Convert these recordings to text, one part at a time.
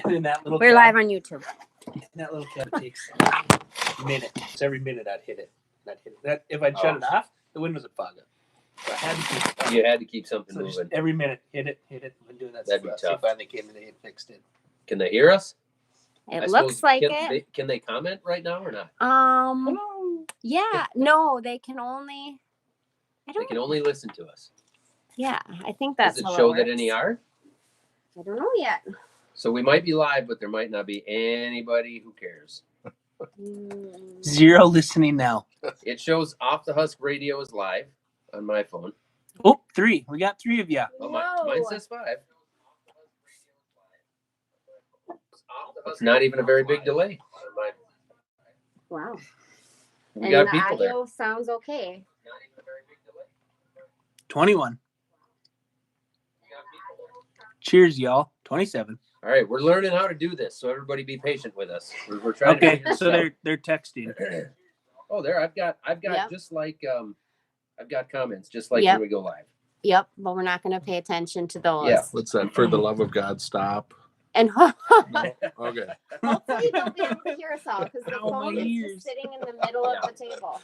And then that little We're live on YouTube. And that little cab takes a minute. So every minute I'd hit it. That if I'd shut it off, the wind was a fog up. So I had to keep. You had to keep something So moving. every minute, hit it. I've been doing that. That'd be tough. Finally came today and fixed it. Can they hear us? It looks like it. Can they comment right now or not? Hello. Yeah. No, they can only. They can only listen to us. Yeah, I think that's. Does it how show it that works. any are? I don't know yet. So we might be live, but there might not be anybody who cares. 0 listening now. It shows Off the Husk Radio is live on my phone. Oh, 3. We got 3 of you. Oh, mine says 5. It's not even a very big delay. Wow. We And got the people there. audio sounds okay. 21. Cheers, y'all. 27. All right, we're learning how to do this, so everybody be patient with us. We're trying to Okay, figure this so out. they're texting. Oh, there I've got Yep. just like I've got comments just like Yep. when we go live. Yep, but we're not going to pay attention to those. Yeah. What's that? For the love of God, stop. And Okay. hopefully they'll be able to hear us all because the Ow, my phone is ears. just sitting in the middle of the table.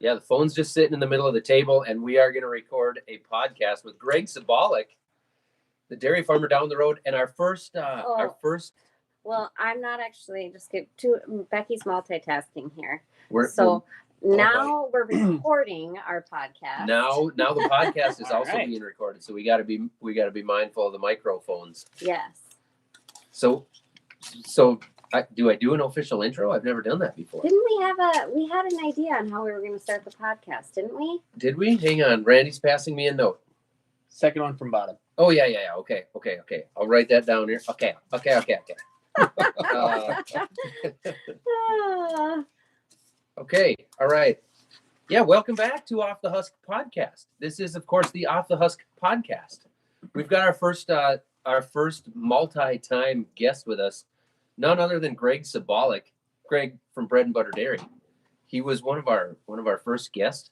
Yeah, the phone's just sitting in the middle of the table, and we are going to record a podcast with Greg Sabolic, the dairy farmer down the road, and our first. Well, I'm not actually Becky's multitasking here. Now we're recording our podcast. Now the podcast is All also right. being recorded, so we got to be mindful of the microphones. Yes. So do I do an official intro? I've never done that before. Didn't we had an idea on how we were going to start the podcast, didn't we? Did we? Hang on, Randy's passing me a note. Second one from bottom. Oh yeah. Okay. I'll write that down here. Okay. Okay. All right. Yeah. Welcome back to Off the Husk podcast. This is, of course, the Off the Husk podcast. We've got our first multi-time guest with us, none other than Greg Sabolic. Greg from Bread and Butter Dairy. He was one of our first guests.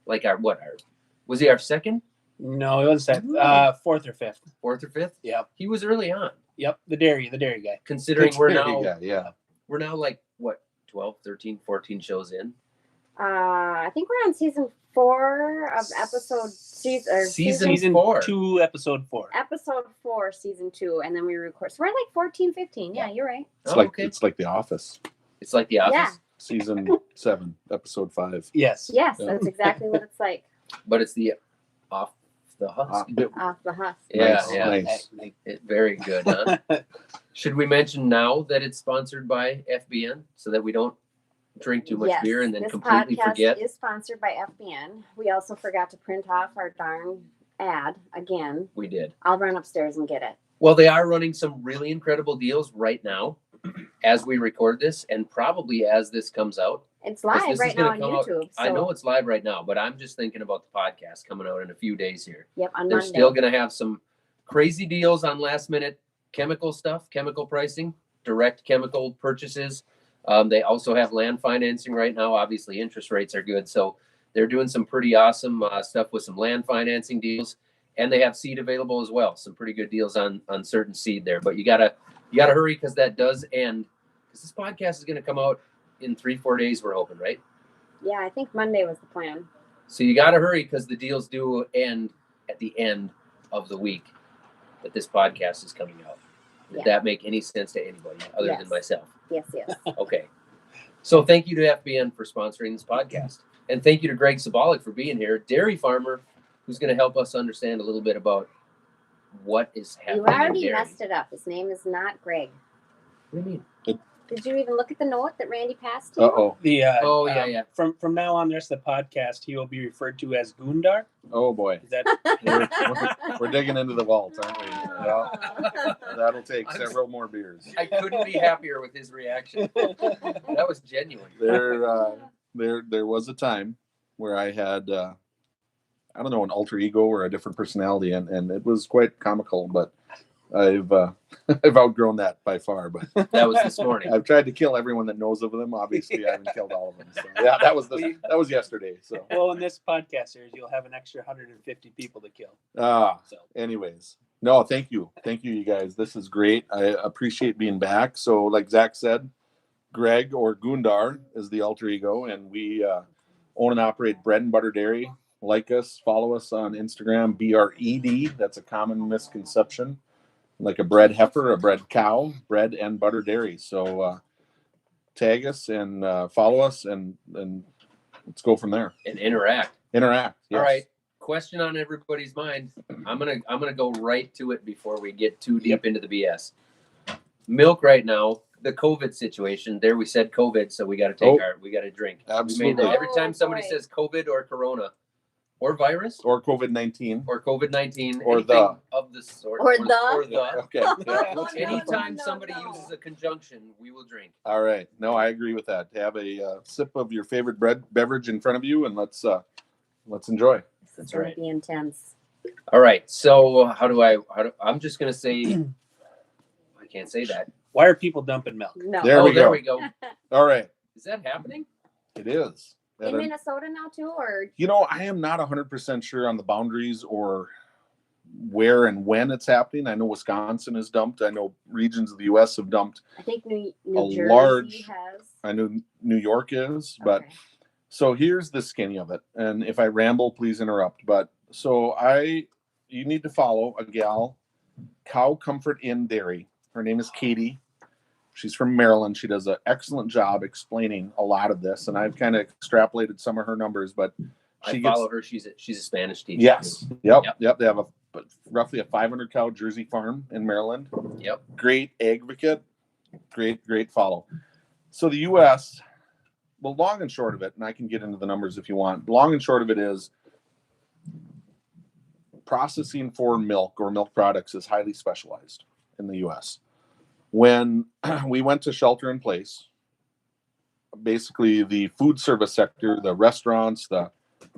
Was he our second? No, it was second. 4th or 5th. 4th or 5th? Yep. He was early on. Yep. The dairy guy. Considering we're now Yeah. we're now like what, 12, 13, 14 shows in. I think we're on season 4 of Season 4. 2, episode 4. Episode 4, season 2, and then we record. So we're like 14, 15. Yeah, you're right. It's okay. It's like The Office. It's like The Office. Yeah. Season 7, episode 5. Yes. Yes, Yeah. that's exactly what it's like. But it's the Off the Husk. Off the husk. Yeah. Nice. Very good, huh? Should we mention now that it's sponsored by FBN so that we don't drink too much beer and then this completely podcast forget? is sponsored by FBN. We also forgot to print off our darn ad again. We did. I'll run upstairs and get it. Well, they are running some really incredible deals right now as we record this, and probably as this comes out. It's 'Cause live this right is now gonna on come out- YouTube. I know it's live right now, but I'm just thinking about the podcast coming out in a few days here. Yep, on They're Monday. still going to have some crazy deals on last minute chemical stuff, chemical pricing, direct chemical purchases. They also have land financing right now. Obviously, interest rates are good. So they're doing some pretty awesome stuff with some land financing deals. And they have seed available as well. Some pretty good deals on certain seed there. But you gotta hurry because that does end. Because this podcast is going to come out in 3-4 days, we're hoping, right? Yeah, I think Monday was the plan. So you got to hurry because the deals do end at the end of the week that this podcast is coming out. Did that make any sense to anybody other than myself? Yes. Okay. So thank you to FBN for sponsoring this podcast. And thank you to Greg Sabolic for being here, dairy farmer, who's going to help us understand a little bit about what is happening You already in dairy. messed it up. His name is not Greg. What do you mean? Did you even look at the note that Randy passed to you? Uh-oh. The yeah. From now on, the rest of the podcast, he will be referred to as Gundar. Oh, boy. Is that We're digging into the vault, aren't we? Yeah. That'll take several more beers. I couldn't be happier with his reaction. That was genuine. There was a time where I had, I don't know, an alter ego or a different personality, and it was quite comical, but I've outgrown that by far. But That was this morning. I've tried to kill everyone that knows of them. Obviously, I haven't killed all of them. So, yeah, that was yesterday. So well, in this podcast series, you'll have an extra 150 people to kill. anyways, No, thank you, you guys. This is great. I appreciate being back. So, like Zach said, Greg or Gundar is the alter ego, and we own and operate Bread and Butter Dairy. Like us, follow us on Instagram, BRED. That's a common misconception, like a bread heifer, a bread cow, Bread and Butter Dairy. So tag us and follow us, and let's go from there. And interact. Interact. Yes. All right. Question on everybody's mind. I'm gonna go right to it before we get too deep into the BS. Milk right now, the COVID situation. There we said COVID, so we got to we got to drink. Absolutely. We made that. Every time somebody says COVID or Corona or virus or COVID-19 or COVID-19 or anything the of the sort Or the. the. Okay. Yeah. Anytime somebody uses a conjunction, we will drink. All right. No, I agree with that. Have a sip of your favorite beverage in front of you, and let's enjoy. This is going to be intense. All right. So I'm just gonna say. I can't say that. Why are people dumping milk? No. There we There go. we go. All right. Is that happening? It is. In Minnesota now too, or I am not 100% sure on the boundaries or where and when it's happening. I know Wisconsin is dumped. I know regions of the U.S. have dumped. I think New a Jersey large- has. I know New York is, but Okay. so here's the skinny of it. And if I ramble, please interrupt. But so you need to follow a gal, Cow Comfort Inn Dairy. Her name is Katie. She's from Maryland. She does an excellent job explaining a lot of this, and I've kind of extrapolated some of her numbers. But I follow her. She's a Spanish teacher. Yes. Yep. They have roughly a 500 cow Jersey farm in Maryland. Yep. Great advocate. Great follow. So the U.S. Well, long and short of it, and I can get into the numbers if you want. Long and short of it is processing for milk or milk products is highly specialized in the U.S. When we went to shelter in place, basically the food service sector, the restaurants, the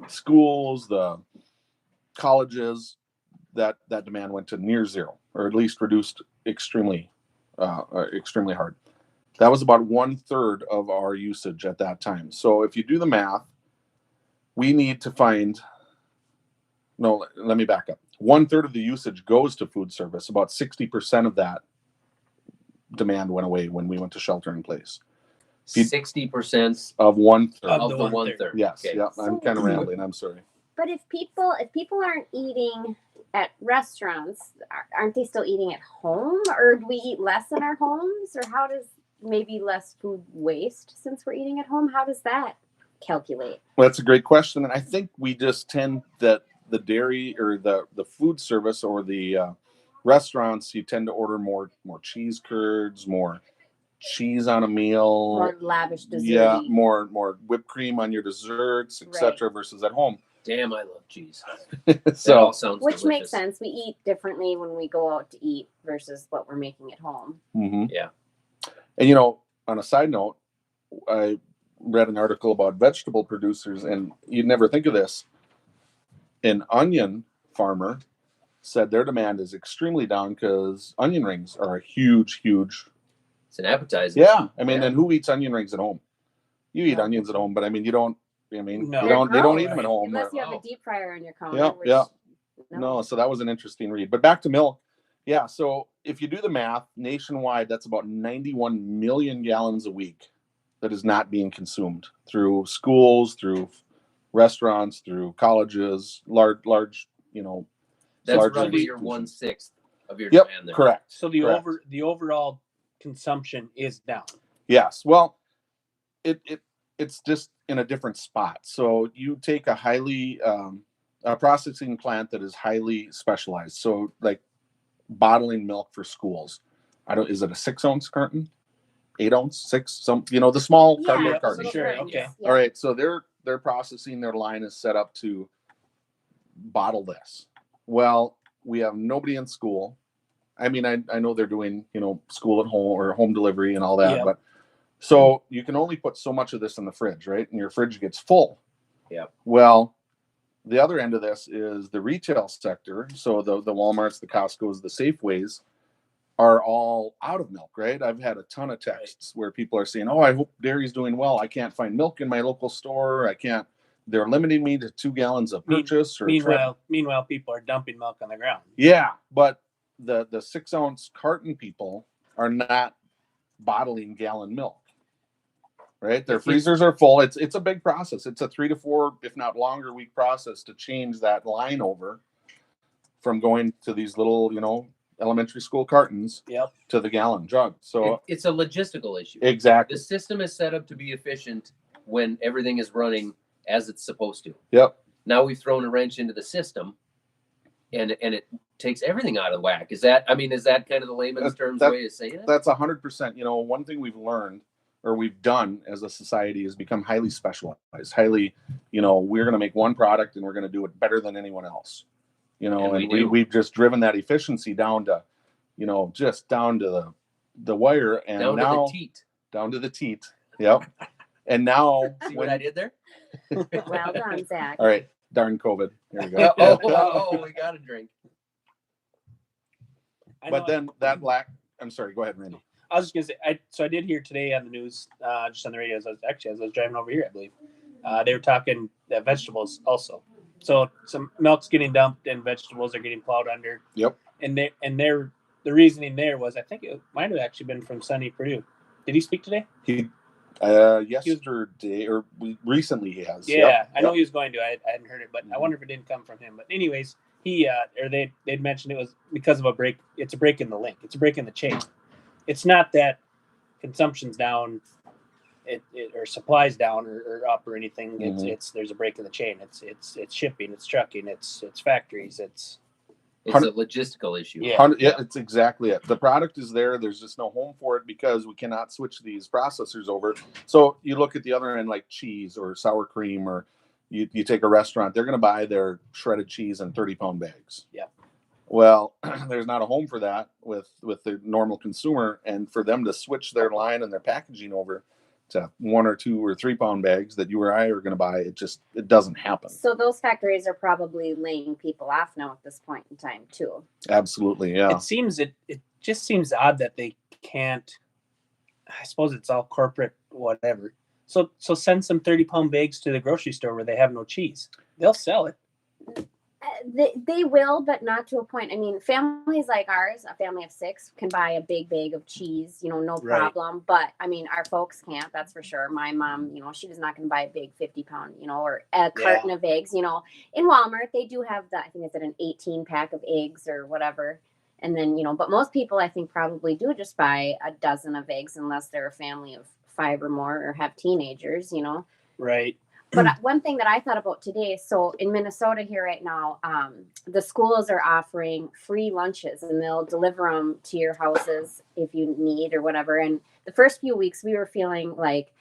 schools, the colleges, that demand went to near zero, or at least reduced extremely hard. That was about 1/3 of our usage at that time. So if you do the math, we need to find. No, let me back up. 1/3 of the usage goes to food service. About 60% of that demand went away when we went to shelter in place. 60% of 1/3 of the 1/3. Yes. Okay. Yeah. I'm kind of rambling. I'm sorry. But if people aren't eating at restaurants, aren't they still eating at home, or do we eat less in our homes, or how does maybe less food waste since we're eating at home? How does that calculate? Well, that's a great question, and I think we just tend that the dairy or the food service or the restaurants, you tend to order more cheese curds, more cheese on a meal, More lavish dessert. yeah, more whipped cream on your desserts, etc. versus at home. Damn, I love cheese. That So all sounds Which delicious. makes sense. We eat differently when we go out to eat versus what we're making at home. Yeah. And on a side note, I read an article about vegetable producers, and you'd never think of this. An onion farmer said their demand is extremely down because onion rings are a huge. It's an appetizer. Yeah, I mean, Yeah. and who eats onion rings at home? You eat onions at home, but I mean, you don't. I mean, No. they don't Gross. eat them at home. Unless you have a deep fryer on your counter. Yeah, which, yeah. No. No, so that was an interesting read. But back to milk. Yeah, so if you do the math, nationwide, that's about 91 million gallons a week that is not being consumed through schools, through restaurants, through colleges, large, That's large roughly your institutions. 1/6 of your Yep, demand there. correct. So the Correct. the overall consumption is down. Yes. Well, it's just in a different spot. So you take a highly a processing plant that is highly specialized. So like bottling milk for schools. Is it a 6-ounce carton? 8-ounce, 6, the small cardboard Yeah, carton. Sure, cartons. okay. Yeah. All right. So they're processing, their line is set up to bottle this. Well, we have nobody in school. I mean, I know they're doing, school at home or home delivery and all that, Yeah. but so you can only put so much of this in the fridge, right? And your fridge gets full. Yeah. Well, the other end of this is the retail sector. So the Walmarts, the Costco's, the Safeways are all out of milk, right? I've had a ton of texts where people are saying, "Oh, I hope dairy's doing well. I can't find milk in my local store. They're limiting me to 2 gallons of purchase." Meanwhile, people are dumping milk on the ground. Yeah, but the 6-ounce carton people are not bottling gallon milk, right? Their freezers are full. It's a big process. It's a 3 to 4, if not longer, week process to change that line over from going to these little, elementary school cartons to the gallon jug. So it's a logistical issue. Exactly. The system is set up to be efficient when everything is running as it's supposed to. Yep. Now we've thrown a wrench into the system, and it takes everything out of whack. Is that kind of the layman's terms way of saying it? That's 100%. One thing we've learned or we've done as a society is become highly specialized, we're going to make one product and we're going to do it better than anyone else. And we've just driven that efficiency down to, just down to the wire, and down now to the teat. Down to the teat. Yep. And now, see what I did there? Well done, Zach. All right, darn COVID. Here we go. We got a drink. But then I'm sorry. Go ahead, Randy. I was just gonna say, I did hear today on the news, just on the radio, as I was driving over here, I believe, they were talking vegetables also. So some milk's getting dumped and vegetables are getting plowed under. Yep. And the reasoning there was, I think it might have actually been from Sonny Purdue. Did he speak today? He yesterday or recently he has. Yeah, yep. I know he was going to. I hadn't heard it, but I wonder if it didn't come from him. But anyways, they'd mentioned it was because of a break. It's a break in the link. It's a break in the chain. It's not that consumption's down, or supplies down or up or anything. Mm-hmm. It's there's a break in the chain. It's shipping, it's trucking, it's factories, it's a logistical issue. Yeah, it's exactly it. The product is there. There's just no home for it because we cannot switch these processors over. So you look at the other end, like cheese or sour cream, or you take a restaurant, they're going to buy their shredded cheese in 30-pound bags. Yeah. Well, there's not a home for that with the normal consumer, and for them to switch their line and their packaging over to 1 or 2 or 3-pound bags that you or I are going to buy, it doesn't happen. So those factories are probably laying people off now at this point in time too. Absolutely, yeah. It just seems odd that they can't. I suppose it's all corporate, whatever. So send some 30-pound bags to the grocery store where they have no cheese. They'll sell it. They will, but not to a point. I mean, families like ours, a family of 6, can buy a big bag of cheese, no problem. Right. But I mean, our folks can't, that's for sure. My mom, she was not going to buy a big 50-pound, or a carton of eggs. In Walmart, they do have I think it's an 18-pack of eggs or whatever. And then, but most people, I think, probably do just buy a dozen of eggs unless they're a family of 5 or more or have teenagers, Right. But one thing that I thought about today, so in Minnesota here right now, the schools are offering free lunches and they'll deliver them to your houses if you need or whatever. And the first few weeks we were feeling like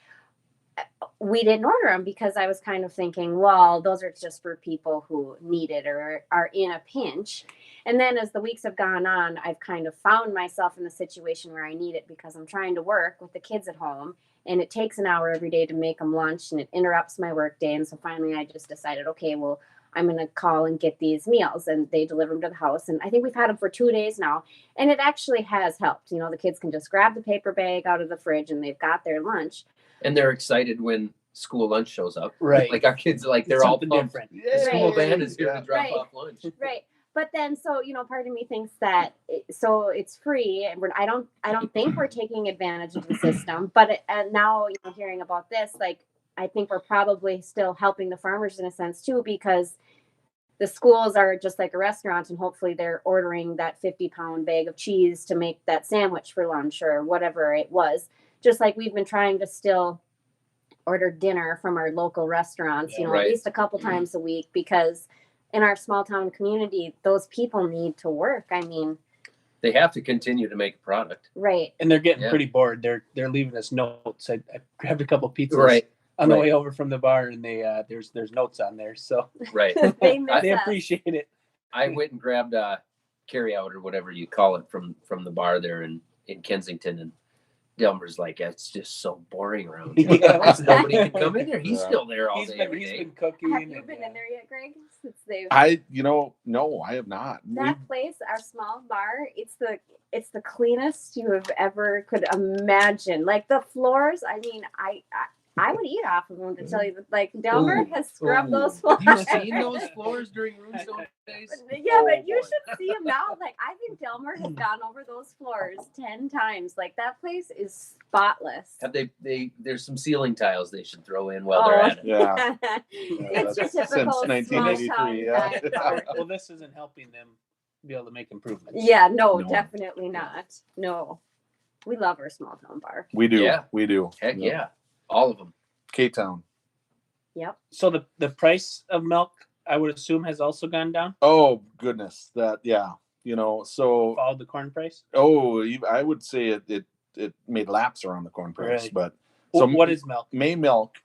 we didn't order them because I was kind of thinking, well, those are just for people who need it or are in a pinch. And then as the weeks have gone on, I've kind of found myself in the situation where I need it because I'm trying to work with the kids at home. And it takes an hour every day to make them lunch, and it interrupts my work day. And so finally I just decided, okay, well, I'm going to call and get these meals. And they deliver them to the house. And I think we've had them for 2 days now. And it actually has helped. The kids can just grab the paper bag out of the fridge and they've got their lunch. And they're excited when school lunch shows up. Right. Like our kids, they're it's all pumped. different. The school van is here to drop off lunch. Right. But then, so, part of me thinks that, so it's free, and I don't think we're taking advantage of the system, but now, hearing about this, I think we're probably still helping the farmers in a sense too, because the schools are just like a restaurant, and hopefully they're ordering that 50-pound bag of cheese to make that sandwich for lunch or whatever it was, just like we've been trying to still order dinner from our local restaurants, at least a couple times a week, because in our small town community, those people need to work. I mean, they have to continue to make a product, right? And they're getting pretty bored. They're leaving us notes. I grabbed a couple of pizzas on the way over from the bar, and they there's notes on there. So they appreciate it. I went and grabbed a carry out or whatever you call it from the bar there in Kensington, and Delmer's like, it's just so boring around here. Nobody can come in there. He's still there all day. He's been cooking. Have you been in there yet, Greg? Since No, I have not. That place, our small bar, it's the cleanest you have ever could imagine. Like the floors, I mean, I would eat off of them to tell you, but like Delmer Ooh, has scrubbed ooh. those floors. You've seen those floors during Runestone days? Yeah, but you should see them now. Like, I think Delmer has gone over those floors 10 times. Like, that place is spotless. Have there's some ceiling tiles they should throw in while they're at it. Yeah. It's your That's typical since 1983, small town yeah. guy. Well, this isn't helping them be able to make improvements. Yeah, no, No. definitely not. No. We love our small town bar. We do. Yeah. We do. Heck yeah. All of them. K-Town. Yep. So the price of milk, I would assume, has also gone down. Oh goodness, yeah. So Followed the corn price. I would say it made laps around the corn price, Really? but So so what is milk? May milk?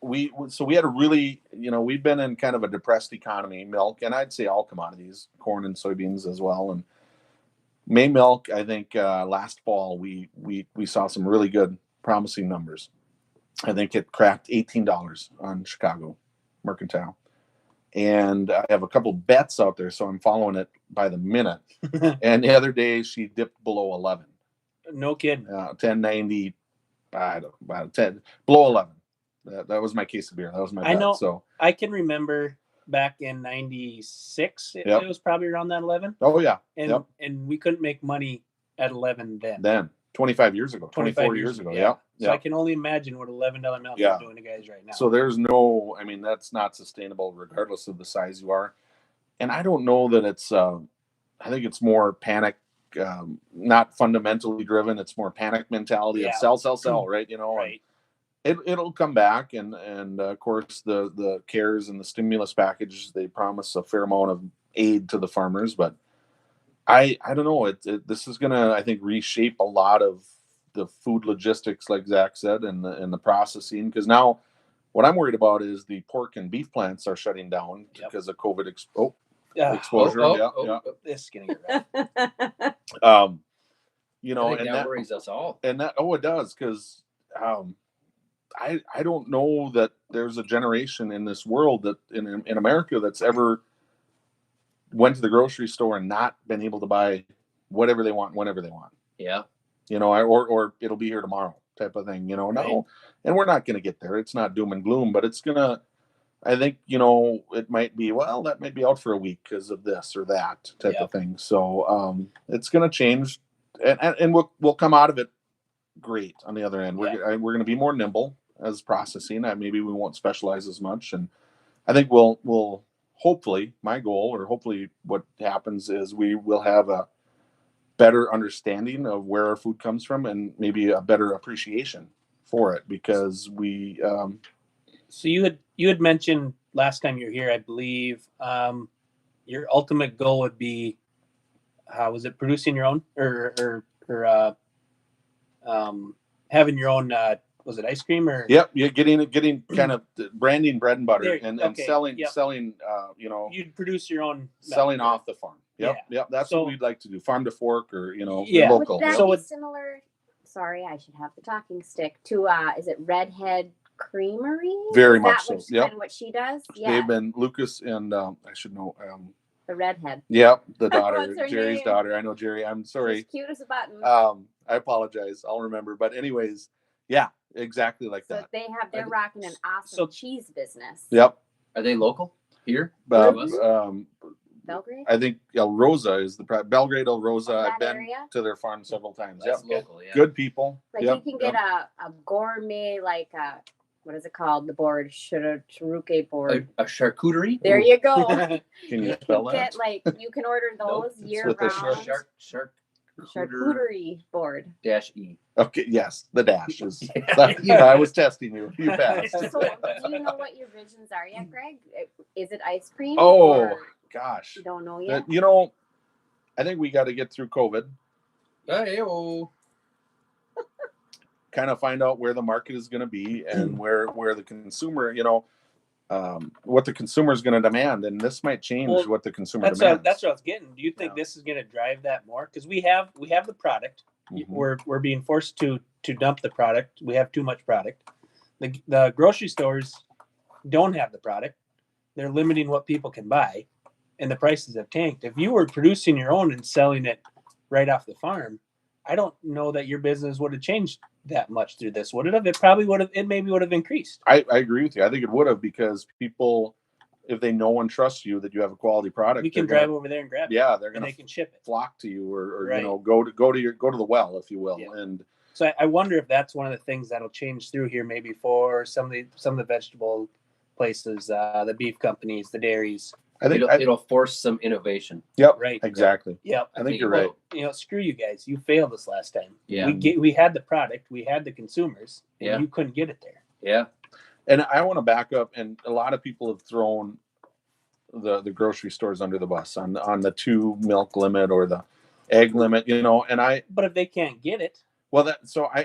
We had a really, we've been in kind of a depressed economy, milk, and I'd say all commodities, corn and soybeans as well. And May milk, I think last fall we saw some really good, promising numbers. I think it cracked $18 on Chicago Mercantile. And I have a couple bets out there, so I'm following it by the minute. And the other day she dipped below 11. No kidding. 10.90, I don't know, 10 below 11. That was my case of beer. That was my bet. I know. So I can remember back in '96, it Yep. was probably around that 11, oh yeah, and yep. and we couldn't make money at 11 then. Then 25 years ago, 24 years ago. Yeah. So I can only imagine what $11 milk Yeah. is doing to guys right now. So there's no, I mean, that's not sustainable regardless of the size you are. And I don't know that it's, I think it's more panic, not fundamentally driven. It's more panic mentality of Yeah. sell, right? right. It'll come back. And of course the CARES and the stimulus package, they promise a fair amount of aid to the farmers, but I don't know. This is going to, I think, reshape a lot of the food logistics, like Zach said, and the processing. Because now, what I'm worried about is the pork and beef plants are shutting down Yep. because of COVID Yeah. exposure. Yeah. This is gonna get rough. I And think that that worries us all. and that it does, because I don't know that there's a generation in this world that in America that's ever went to the grocery store and not been able to buy whatever they want whenever they want. Yeah. Or it'll be here tomorrow type of thing, Right. no, and we're not going to get there. It's not doom and gloom, but it's gonna, I think, it might be, well, that might be out for a week because of this or that type Yep. of thing. So it's going to change, and we'll come out of it great on the other end. We're going to be more nimble as processing. Maybe we won't specialize as much, and I think we'll hopefully, my goal, or hopefully what happens is we will have a better understanding of where our food comes from, and maybe a better appreciation for it, because we So you had mentioned last time you were here, I believe, your ultimate goal would be, was it producing your own or having your own? Was it ice cream or? Yep, yeah, getting kind of branding bread and butter, There, and okay, selling yep. You'd produce your own milk. selling off the farm. Yep, Yeah. That's So- what we'd like to do, farm to fork, or Yeah. local. Would that So be it- similar? Sorry, I should have the talking stick. To is it Redhead Creamery? Very Is much that so. Yep. Kind of what she does. Yeah, They've been Lucas and I should know. the Redhead. Yep, the daughter, What's her Jerry's name? daughter. I know Jerry. I'm sorry. She's cute as a button. I apologize. I'll remember. But anyways, yeah, exactly like so that. they're rocking an awesome So- cheese business. Yep. Are they local here? But To us? Belgrade. I think El Rosa is Belgrade El Rosa. That I've been area? to their farm several times. That's Yep. local, yeah. Good people. Like Yep, you can get yep. a gourmet, like what is it called? The board, charuque board. A charcuterie? There you go. Can you spell that? Get like you can order those it's year with a round. Charcuterie board. -E. Okay. Yes, the dash is. Yeah. I was testing you. You passed. So, do you know what your visions are yet, Greg? Is it ice cream? Oh or gosh. you don't know yet. I think we got to get through COVID. Hey-o. Kind of find out where the market is going to be, and where the consumer, what the consumer is going to demand, and this might change Well, what the consumer That's demands. what I was getting. Do you think Yeah. this is going to drive that more? Because we have the product. Mhm. We're being forced to dump the product. We have too much product. The grocery stores don't have the product. They're limiting what people can buy, and the prices have tanked. If you were producing your own and selling it right off the farm, I don't know that your business would have changed that much through this. Would it have? It probably would have. It maybe would have increased. I agree with you. I think it would have, because people, if they know and trust you that you have a quality product, We can they're drive over there and grab it. Yeah, they're and going they to can ship it. flock to you, or Right. go to the well, if you will. Yeah. And So I wonder if that's one of the things that'll change through here, maybe for some of the vegetable places, the beef companies, the dairies. I think it'll force some innovation. Yep, Right. exactly. Yep. I think you're right. Screw you guys. You failed us last time. Yeah. We had the product, we had the consumers, and Yeah. you couldn't get it there. Yeah. And I want to back up, and a lot of people have thrown the grocery stores under the bus on the 2 milk limit or the egg limit, and But if they can't get it,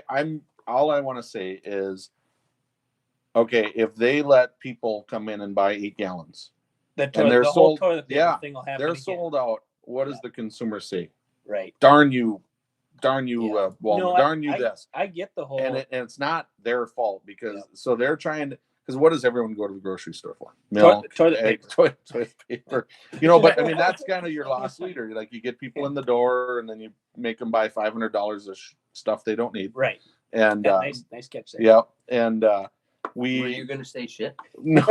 I'm all I want to say is, okay, if they let people come in and buy 8 gallons, the they're whole sold- toilet paper yeah, thing will happen they're again. sold out. What does Yeah. the consumer say? Right. Darn you, Yeah. Walmart, No, darn you this. I get the whole. And it's not their fault, because Yeah. so they're trying to, because what does everyone go to the grocery store for? Milk, toilet egg, paper. toilet paper. But I mean, that's kind of your loss leader. Like, you get people in the door, and then you make them buy $500 of stuff they don't need. Right. And Yeah, nice catch there. yeah, and Were you going to say shit? no,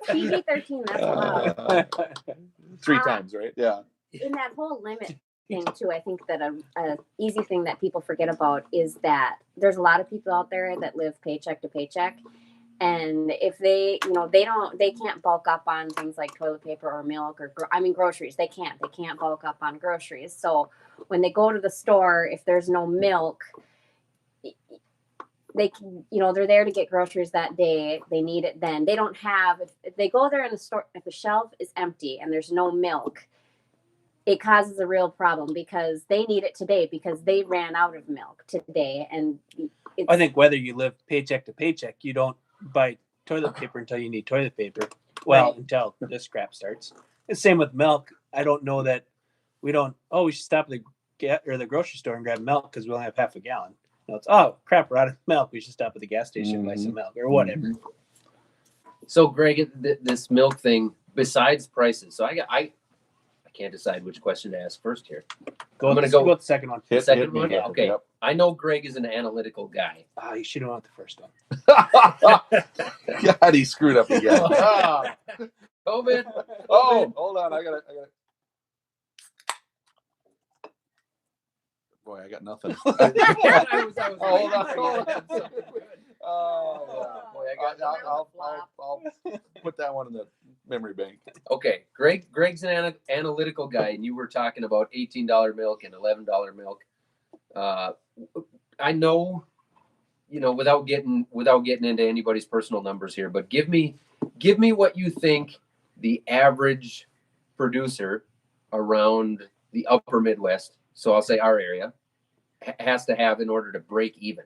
PG-13, that's allowed. 3 times, right? Yeah. In that whole limit thing too, I think that a easy thing that people forget about is that there's a lot of people out there that live paycheck to paycheck, and if they can't bulk up on things like toilet paper or milk or groceries. They can't bulk up on groceries. So when they go to the store, if there's no milk, they can, they're there to get groceries that day. They need it then. They don't have, if they go there in the store, if the shelf is empty and there's no milk, it causes a real problem, because they need it today, because they ran out of milk today. And I think whether you live paycheck to paycheck, you don't buy toilet paper until you need toilet paper. Well, Right. until this crap starts. The same with milk. I don't know that we should stop at the grocery store and grab milk because we only have half a gallon. No, it's crap, we're out of milk. We should stop at the gas station and buy some milk or whatever. So, Greg, this milk thing, besides prices, so I can't decide which question to ask first here. Go with the second one. The second one? Hit me. Okay. Yep. I know Greg is an analytical guy. You should have went with the first one. God, he screwed up again. COVID. Oh, hold on. I got it. Boy, I got nothing. I was Hold on. waiting. Oh, yeah. Boy, I got I'll put that one in the memory bank. Okay, Greg's an analytical guy, and you were talking about $18 milk and $11 milk. I know, without getting into anybody's personal numbers here, but give me what you think the average producer around the upper Midwest, so I'll say our area, has to have in order to break even.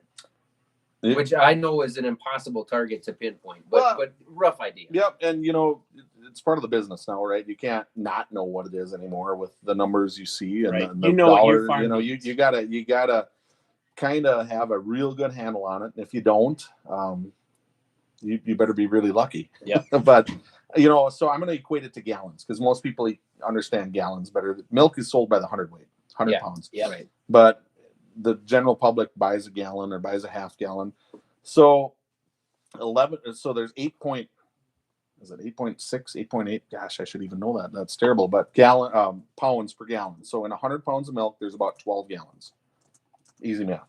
Yeah. Which I know is an impossible target to pinpoint, but rough idea. Yep, and it's part of the business now, right? You can't not know what it is anymore with the numbers you see and Right. the What dollar. your farm needs. You gotta kind of have a real good handle on it. And if you don't, you better be really lucky. Yeah. But so I'm going to equate it to gallons, because most people understand gallons better. Milk is sold by the 100 pounds. Yeah. Right. But the general public buys a gallon or buys a half gallon. So there's 8.6, 8.8. Gosh, I should even know that. That's terrible. But pounds per gallon. So in 100 pounds of milk, there's about 12 gallons. Easy math.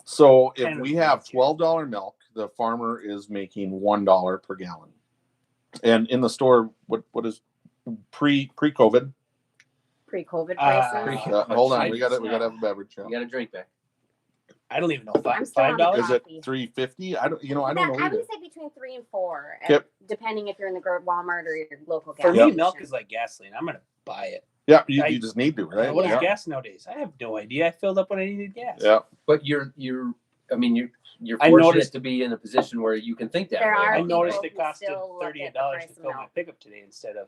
So if we have $12 milk, the farmer is making $1 per gallon. And in the store, what is pre-COVID? Pre-COVID prices. Hold on, we gotta have a beverage. You got a drink back. I don't even know. I'm still on the $5? Is it coffee. $3.50? I don't know I either. would say between 3 and 4, Yep. depending if you're in the Walmart or your local gas For me, station. milk is like gasoline. I'm gonna buy it. Yeah, you just need to, right? What is Yeah. gas nowadays? I have no idea. I filled up when I needed gas. Yeah. But you're I fortunate noticed- to be in a position where you can think that There way. are I people noticed it who costed still look at the $38 price to of fill my milk. pickup today instead of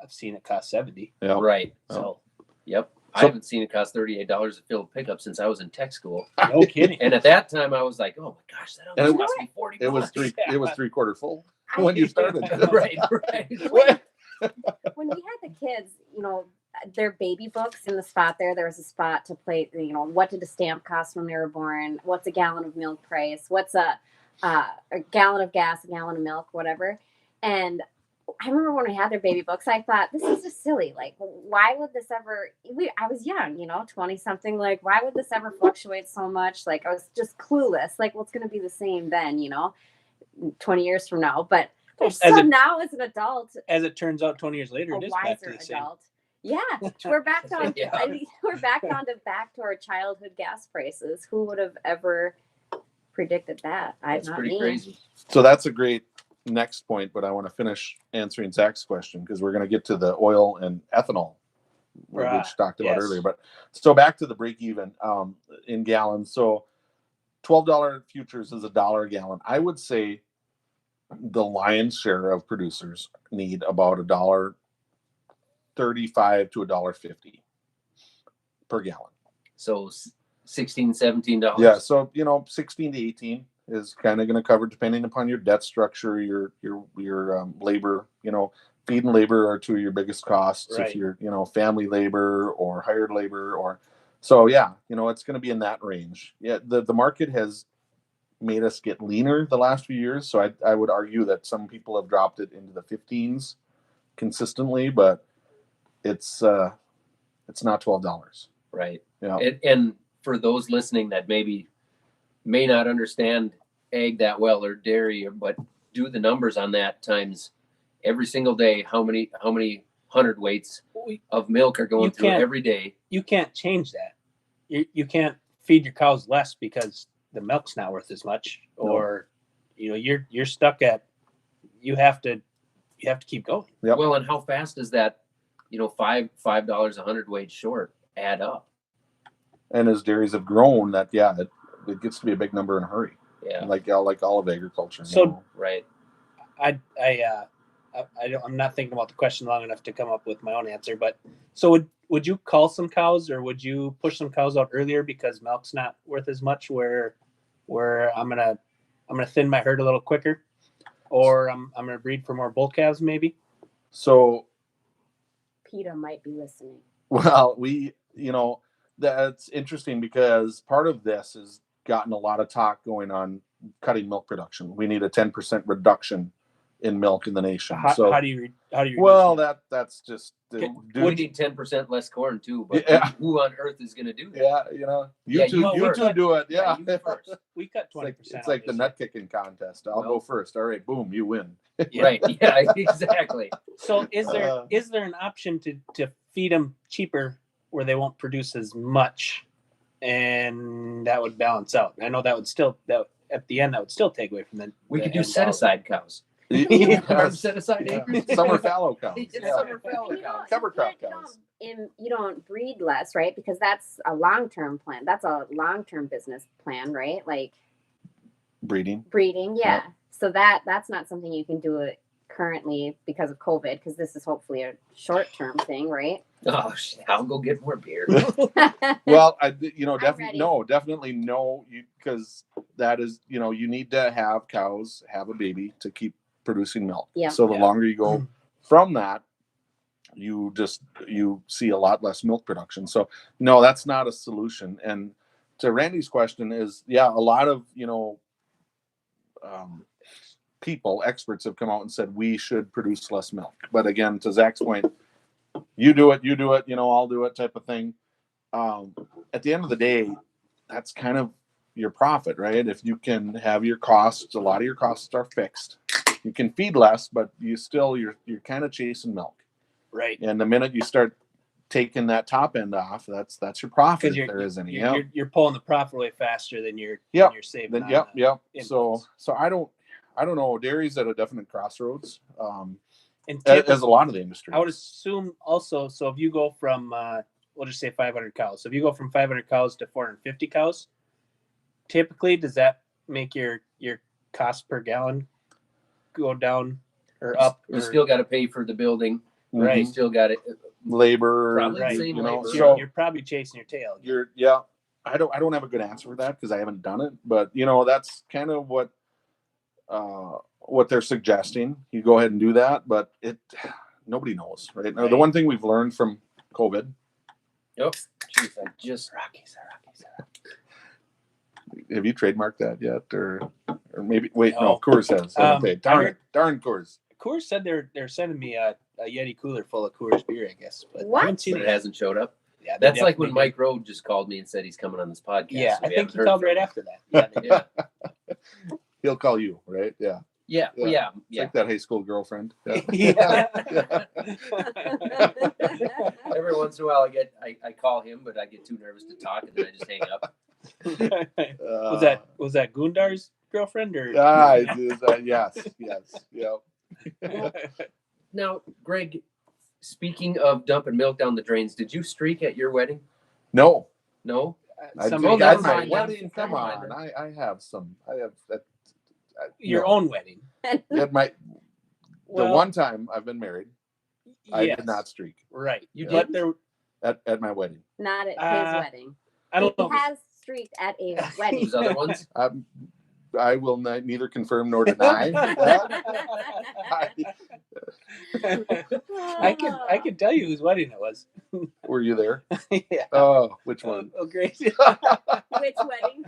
I've seen it cost $70. Yeah. Right. So Yep. I So- haven't seen it cost $38 to fill a pickup since I was in tech school. no kidding. And at that time, I was like, "Oh my gosh, that And almost cost me $40." It was bucks. It was 3/4 full I- when you started. right. When When we had the kids, their baby books in the spot there was a spot to play, what did the stamp cost when they were born? What's a gallon of milk price? What's a gallon of gas, a gallon of milk, whatever. And I remember when we had their baby books, I thought, this is just silly. Like, why would this ever, I was young, 20 something, like, why would this ever fluctuate so much? Like, I was just clueless. Like, well, it's going to be the same then, 20 years from now. But now as an adult, as it turns out, 20 years later, it is back to the same. Adult. Yeah, we're back on. Yeah. We're back to our childhood gas prices. Who would have ever predicted that? That's pretty crazy. So that's a great next point, but I want to finish answering Zach's question because we're going to get to the oil and ethanol, which we talked about earlier. But so back to the break even in gallons. So $12 futures is $1 a gallon. I would say the lion's share of producers need about $1.35 to $1.50 per gallon. So $16, $17. Yeah, so 16 to 18 is kind of going to cover, depending upon your debt structure, your labor. Feed and labor are two of your biggest costs. Right. If you're family labor or hired labor, or so it's going to be in that range. Yeah, the market has made us get leaner the last few years, so I would argue that some people have dropped it into the 15s consistently, but it's not $12. Right. Yeah. And for those listening that maybe may not understand ag that well or dairy, but do the numbers on that times every single day, how many hundredweights of milk are going through every day. You can't change that. You can't feed your cows less because the milk's not worth as much, or you're stuck at, you have to keep going. Yep. Well, and how fast does that $5 a hundredweight short add up? And as dairies have grown, it gets to be a big number in a hurry. Yeah, like all of agriculture. So right. I'm not thinking about the question long enough to come up with my own answer. But so would you cull some cows, or would you push some cows out earlier because milk's not worth as much? Where I'm gonna thin my herd a little quicker, or I'm gonna breed for more bull calves maybe. So PETA might be listening. Well, that's interesting because part of this has gotten a lot of talk going on cutting milk production. We need a 10% reduction in milk in the nation. How do you well, that's just we need 10% less corn too, but who on earth is going to do that? Yeah, you two do it. Yeah, you first. We cut 20%. It's like the nut kicking contest. I'll go first. All right, boom, you win. Right. Yeah, exactly. So is there an option to feed them cheaper where they won't produce as much, and that would balance out? I know that would still at the end that would still take away from the. We could do set aside cows. Set aside acres. Summer fallow cows. Summer fallow cows. Cover crop cows. You don't breed less, right? Because that's a long-term plan. That's a long-term business plan, right? Like breeding, yeah. So that's not something you can do it currently because of COVID, because this is hopefully a short-term thing, right? Oh, I'll go get more beer. Well, definitely no, because that is, you need to have cows have a baby to keep producing milk. Yeah. So the longer you go from that, you see a lot less milk production. So no, that's not a solution. And to Randy's question is, a lot of, experts have come out and said we should produce less milk. But again, to Zach's point, you do it, I'll do it type of thing. At the end of the day, that's kind of your profit, right? If you can have your costs, a lot of your costs are fixed. You can feed less, but you're kind of chasing milk. Right. And the minute you start taking that top end off, that's your profit if there is any. You're pulling the profit away faster than you're saving. So I don't know. Dairy's at a definite crossroads. And as a lot of the industry. I would assume also, so if you go from we'll just say 500 cows. So if you go from 500 cows to 450 cows, typically does that make your cost per gallon go down or up? You still got to pay for the building. Right. You still got it. Labor. Probably right. same labor. So you're probably chasing your tail. I don't have a good answer for that because I haven't done it, but that's kind of what they're suggesting. You go ahead and do that, but nobody knows, right? Now, the one thing we've learned from COVID. Yep. Jeez, I just Rockies. Have you trademarked that yet, or maybe? Wait, No. no. Coors has. Okay, darn Coors. Coors said they're sending me a Yeti cooler full of Coors beer, I guess. But What? I haven't seen but it it yet. hasn't showed up. Yeah, they That's like when definitely Mike Rowe just called me and said he's coming on this podcast. did. Yeah, so I we think he haven't heard called from right him. after that. Yeah, Yeah. He'll call you, right? Yeah. Yeah. Yeah. Yeah. It's Yeah. like that high school girlfriend. Yeah. Yeah. Every once in a while I call him, but I get too nervous to talk and then I just hang up. Was that Gundar's girlfriend or? Yes. Yeah. Now, Greg, speaking of dumping milk down the drains, did you streak at your wedding? No. No? I Somebody did never at my mind. wedding. Come Never on. mind. I have some. I have your own wedding. At the Well, one time I've been married, I yes, did not streak Right. You But did? there, at my wedding. Not at his wedding. I don't know. He has streaked at a wedding. These other ones? I will neither confirm nor deny. I can tell you whose wedding it was. Were you there? Yeah. Oh, which one? Oh, great. Which wedding?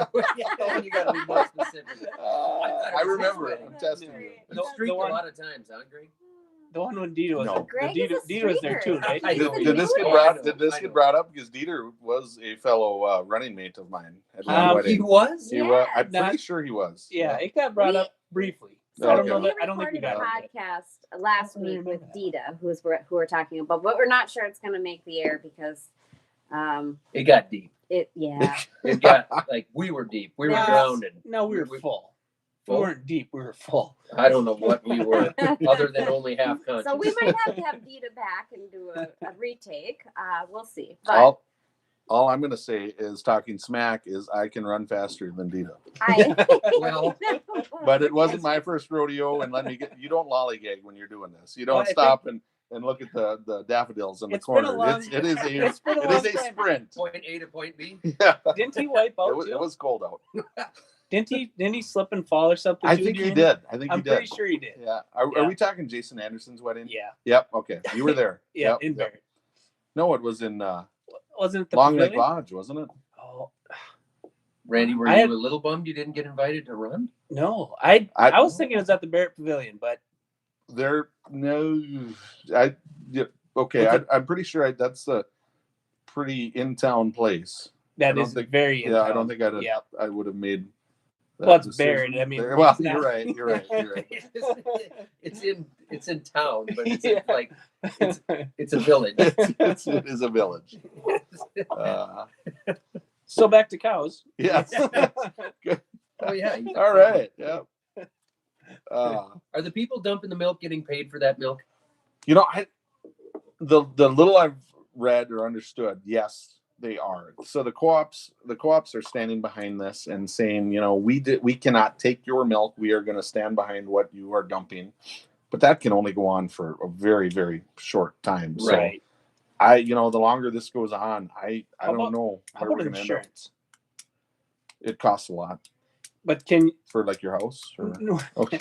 You gotta be more specific. I remember it. wedding. I'm testing you. You The streaked a one- lot of times, huh, Greg? The one when Dita was No. Greg Dita, is a Dita was there too, streaker. right? I know. Did this get Oh, brought? I know, Did this I get know. brought up? Because Dieter was a fellow running mate of mine at my He wedding. He was? He was. I'm Not- pretty sure he was. Yeah, it got brought We- up briefly. So I don't Okay. know we that. I don't think we recorded got a it. podcast last I week remember with that. Dita, who we're talking about, but we're not sure it's going to make the air because, It got deep. it It got like we were deep. We were Yes. drowning. No, we were full. We Full? weren't deep. We were full. I don't know what we were, other than only half conscious. So we might have to have Dita back and do a retake. We'll see. But All I'm going to say is talking smack is I can run faster than Dita. Well, But it wasn't my first rodeo, and you don't lollygag when you're doing this. You Well, don't I stop and look at the daffodils in the It's been a corner. long- It is it's been a long a time. sprint. point A to point B. Yeah. Didn't he wipe out It too? was cold out. Didn't he slip and fall or something? I too think he during- did. I think I'm he pretty did. sure he did. Yeah. Are Yeah. we talking Jason Anderson's wedding? Yeah. Yep. Okay. You were there. Yeah. Yep, In yep. Barrett. No, it was in Wasn't it the Long Lake pavilion? Lodge, wasn't it? Oh Randy, were I you had- a little bummed you didn't get invited to run? no, I was thinking it was at the Barrett Pavilion, but There, no, okay. I'm pretty sure that's a pretty in town place. that don't is think- very. Yeah, I don't think Yeah. I would have made. that Well, it's decision Barrett. I mean, there. Well, it's not- you're right. You're right. It's in town, but it's Yeah. like it's a village. It is a village. So back to cows. Yes. Oh yeah. All right. Yeah. Are the people dumping the milk getting paid for that milk? The little I've read or understood, yes, they are. So the co-ops are standing behind this and saying, we cannot take your milk. We are going to stand behind what you are dumping, but that can only go on for a very, very short time. So Right. the longer this goes on, I How don't about- know How where we're about going to end up. insurance? It costs a lot But can for like your house. Or, okay.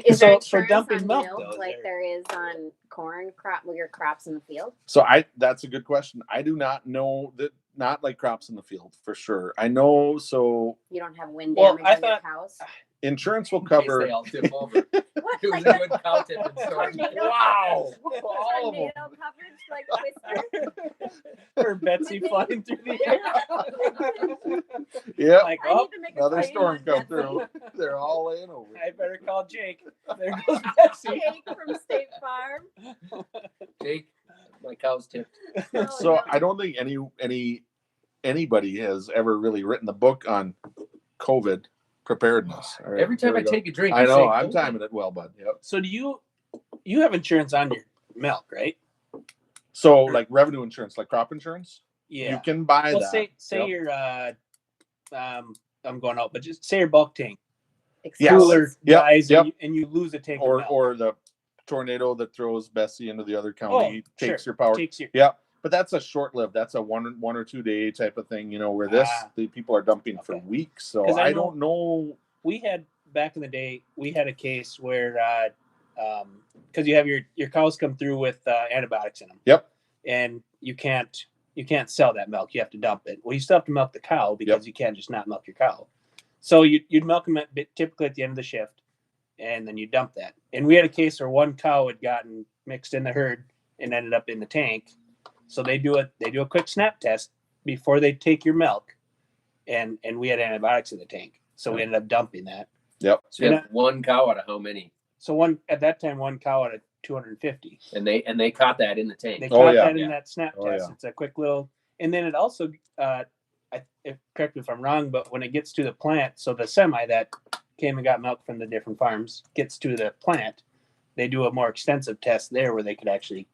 is there So for insurance dumping on milk, milk though, like there is on corn your crops in the field? So that's a good question. I do not know that. Not like crops in the field for sure. I know. So You don't have wind Well, damage I on your thought- cows. insurance will In case cover. they all tip over. What, It was like a good cow tipping story. tornado Wow. coverage? All of them. Tornado coverage like Whisper? or Betsy flying through the air? Yeah. Like, I oh, need to make a Another claim storm on come Betsy. through. They're all laying over. I better call Jake. There goes Betsy. Jake from State Farm. Jake, my cow's tipped. Oh, So no. I don't think anybody has ever really written the book on COVID preparedness. All right, Every time there I we go. take a drink, I you know say, I'm "Oh, timing it well, bud. Yep. So do you have insurance on your milk, right? So like revenue insurance, like crop insurance, Yeah. you can buy Well, that. say Yep. you're I'm going out, but just say your bulk tank Yes. cooler Yep, dies yep. and you lose a tank of or milk. or the tornado that throws Bessie into the other county takes sure. your power. Takes your Yeah, but that's a short lived. That's a one or 2 day type of thing. Where this the people are dumping for Okay. weeks. So 'Cause I I don't know. we had back in the day we had a case where because you have your cows come through with antibiotics in them. Yep. And you can't sell that milk. You have to dump it. Well, you still have to milk the cow because you can't just not milk your cow. So you'd milk them typically at the end of the shift, and then you dump that. And we had a case where one cow had gotten mixed in the herd and ended up in the tank. So they do a quick snap test before they take your milk, and we had antibiotics in the tank. So we ended up dumping that. Yep. So you have one cow out of how many? So at that time, one cow out of 250. And they caught that in the tank. They caught that in Yeah. that snap Oh, test. yeah. It's a quick little, and then it also, correct me if I'm wrong, but when it gets to the plant, so the semi that came and got milk from the different farms gets to the plant, they do a more extensive test there where they could actually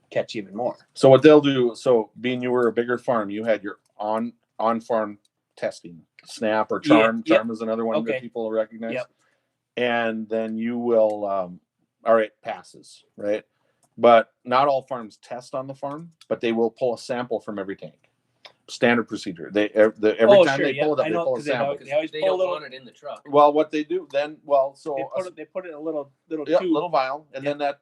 catch even more. So what they'll do, so being you were a bigger farm, you had your on farm testing, SNAP or CHARM. Yeah, CHARM is another one that Okay. people recognize. Yep. And then you will, all right, passes, right? But not all farms test on the farm, but they will pull a sample from every tank. Standard procedure. Every time they pull it up, they pull a sample. They always They pull a don't little. want it in the truck. Well, what they do then, They put it in a little Yep, tube. little vial, and then that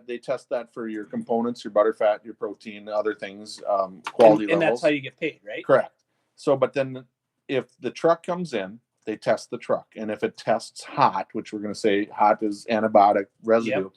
they test that for your components, your butter, fat, your protein, other things, quality and levels. that's how you get paid, right? Correct. So, but then if the truck comes in, they test the truck, and if it tests hot, which we're going to say hot is antibiotic residue,